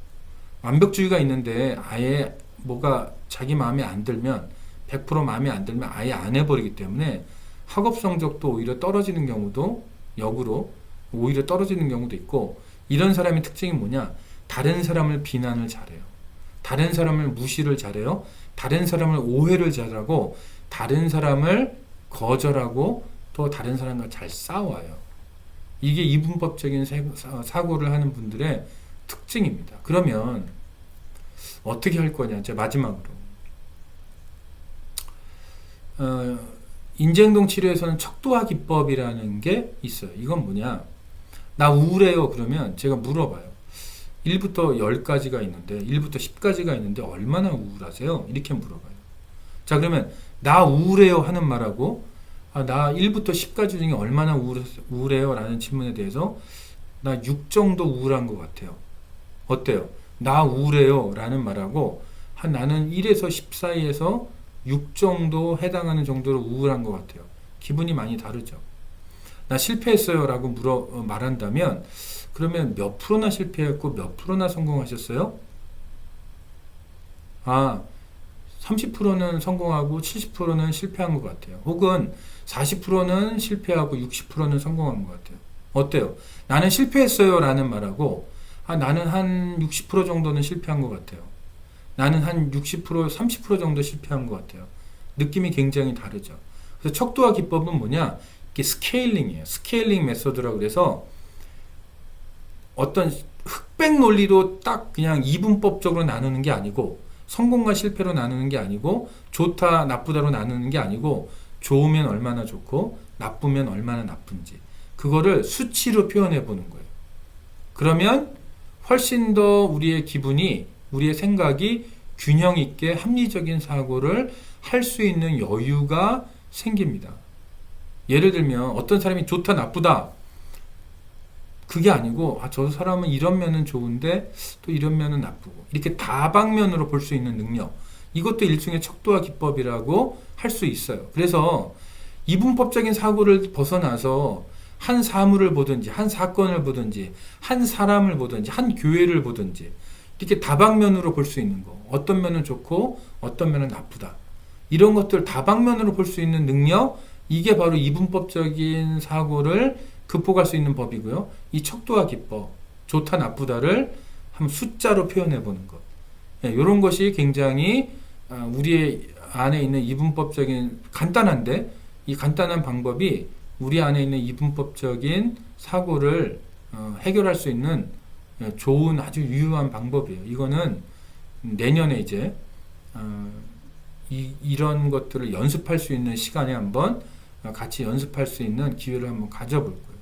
완벽주의가 있는데 아예 뭐가 자기 마음에 안 들면 100% 마음에 안 들면 아예 안 해버리기 때문에 학업 성적도 오히려 떨어지는 경우도, 역으로 오히려 떨어지는 경우도 있고, 이런 사람의 특징이 뭐냐? 다른 사람을 비난을 잘해요. 다른 사람을 무시를 잘해요. 다른 사람을 오해를 잘하고, 다른 사람을 거절하고, 또 다른 사람과 잘 싸워요. 이게 이분법적인 사고를 하는 분들의 특징입니다. 그러면 어떻게 할 거냐? 이제 마지막으로 인지행동 치료에서는 척도화 기법이라는 게 있어요. 이건 뭐냐? 나 우울해요. 그러면 제가 물어봐요. 1부터 10까지가 있는데, 1부터 10까지가 있는데 얼마나 우울하세요? 이렇게 물어봐요. 자, 그러면 나 우울해요 하는 말하고 나 1부터 10까지 중에 얼마나 우울해요? 라는 질문에 대해서 나 6 정도 우울한 것 같아요. 어때요? 나 우울해요 라는 말하고 나는 1에서 10 사이에서 6 정도 해당하는 정도로 우울한 것 같아요. 기분이 많이 다르죠. 나 실패했어요 라고 말한다면 그러면 몇 프로나 실패했고 몇 프로나 성공하셨어요? 30%는 성공하고 70%는 실패한 것 같아요. 혹은 40%는 실패하고 60%는 성공한 것 같아요. 어때요? 나는 실패했어요 라는 말하고 나는 한 60% 정도는 실패한 것 같아요. 나는 한 60%, 30% 정도 실패한 것 같아요. 느낌이 굉장히 다르죠. 그래서 척도화 기법은 뭐냐? 이게 스케일링이에요. 스케일링 메소드라고 그래서 어떤 흑백 논리로 딱 그냥 이분법적으로 나누는 게 아니고, 성공과 실패로 나누는 게 아니고, 좋다 나쁘다로 나누는 게 아니고, 좋으면 얼마나 좋고 나쁘면 얼마나 나쁜지 그거를 수치로 표현해 보는 거예요. 그러면 훨씬 더 우리의 기분이, 우리의 생각이 균형 있게 합리적인 사고를 할 수 있는 여유가 생깁니다. 예를 들면 어떤 사람이 좋다 나쁘다 그게 아니고 저 사람은 이런 면은 좋은데 또 이런 면은 나쁘고 이렇게 다방면으로 볼 수 있는 능력, 이것도 일종의 척도와 기법이라고 할 수 있어요. 그래서 이분법적인 사고를 벗어나서 한 사물을 보든지 한 사건을 보든지 한 사람을 보든지 한 교회를 보든지 이렇게 다방면으로 볼 수 있는 거, 어떤 면은 좋고 어떤 면은 나쁘다, 이런 것들 다방면으로 볼 수 있는 능력, 이게 바로 이분법적인 사고를 극복할 수 있는 법이고요. 이 척도와 기법, 좋다 나쁘다를 한번 숫자로 표현해 보는 것, 이런 것이 굉장히 우리의 안에 있는 이분법적인 간단한데, 이 간단한 방법이 우리 안에 있는 이분법적인 사고를 해결할 수 있는 좋은 아주 유효한 방법이에요. 이거는 내년에 이제 이런 것들을 연습할 수 있는 시간에 한번 같이 연습할 수 있는 기회를 한번 가져볼 거예요.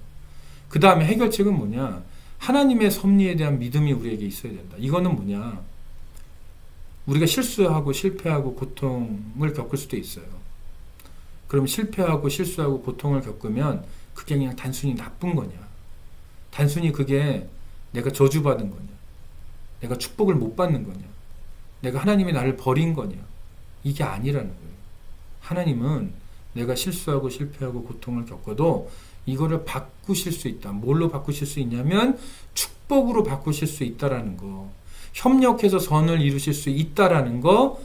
그 다음에 해결책은 뭐냐? 하나님의 섭리에 대한 믿음이 우리에게 있어야 된다. 이거는 뭐냐? 우리가 실수하고 실패하고 고통을 겪을 수도 있어요. 그럼 실패하고 실수하고 고통을 겪으면 그게 그냥 단순히 나쁜 거냐? 단순히 그게 내가 저주받은 거냐? 내가 축복을 못 받는 거냐? 내가 하나님이 나를 버린 거냐? 이게 아니라는 거예요. 하나님은 내가 실수하고 실패하고 고통을 겪어도 이거를 바꾸실 수 있다. 뭘로 바꾸실 수 있냐면 축복으로 바꾸실 수 있다라는 거. 협력해서 선을 이루실 수 있다라는 거.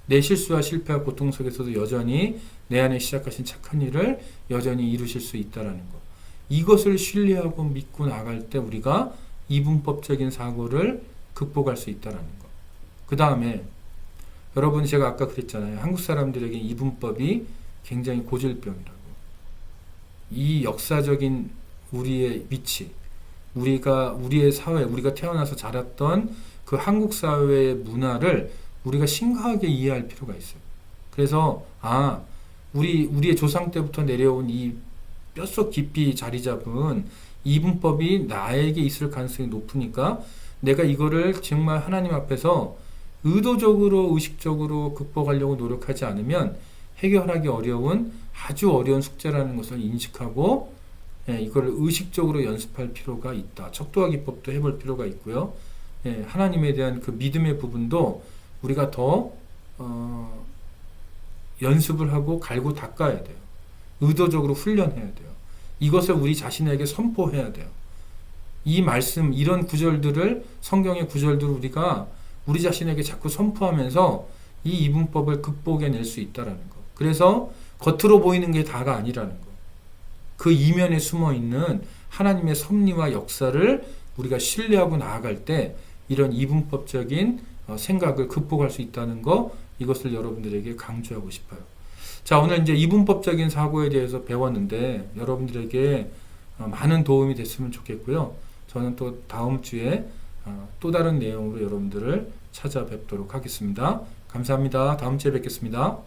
내 실수와 실패와 고통 속에서도 여전히 내 안에 시작하신 착한 일을 여전히 이루실 수 있다라는 거. 이것을 신뢰하고 믿고 나갈 때 우리가 이분법적인 사고를 극복할 수 있다라는 거. 그 다음에 여러분, 제가 아까 그랬잖아요. 한국 사람들에게 이분법이 굉장히 고질병이라고. 이 역사적인 우리의 위치, 우리의 사회, 우리가 태어나서 자랐던 그 한국 사회의 문화를 우리가 심각하게 이해할 필요가 있어요. 그래서 우리의 조상 때부터 내려온 이 뼛속 깊이 자리 잡은 이분법이 나에게 있을 가능성이 높으니까 내가 이거를 정말 하나님 앞에서 의도적으로 의식적으로 극복하려고 노력하지 않으면 해결하기 어려운 아주 어려운 숙제라는 것을 인식하고 이걸 의식적으로 연습할 필요가 있다. 척도와 기법도 해볼 필요가 있고요. 하나님에 대한 그 믿음의 부분도 우리가 더 연습을 하고 갈고 닦아야 돼요. 의도적으로 훈련해야 돼요. 이것을 우리 자신에게 선포해야 돼요. 이 말씀, 이런 구절들을, 성경의 구절들을 우리가 우리 자신에게 자꾸 선포하면서 이 이분법을 극복해낼 수 있다는 거. 그래서 겉으로 보이는 게 다가 아니라는 거. 그 이면에 숨어있는 하나님의 섭리와 역사를 우리가 신뢰하고 나아갈 때 이런 이분법적인 생각을 극복할 수 있다는 거, 이것을 여러분들에게 강조하고 싶어요. 자, 오늘 이제 이분법적인 사고에 대해서 배웠는데 여러분들에게 많은 도움이 됐으면 좋겠고요. 저는 또 다음 주에 또 다른 내용으로 여러분들을 찾아뵙도록 하겠습니다. 감사합니다. 다음 주에 뵙겠습니다.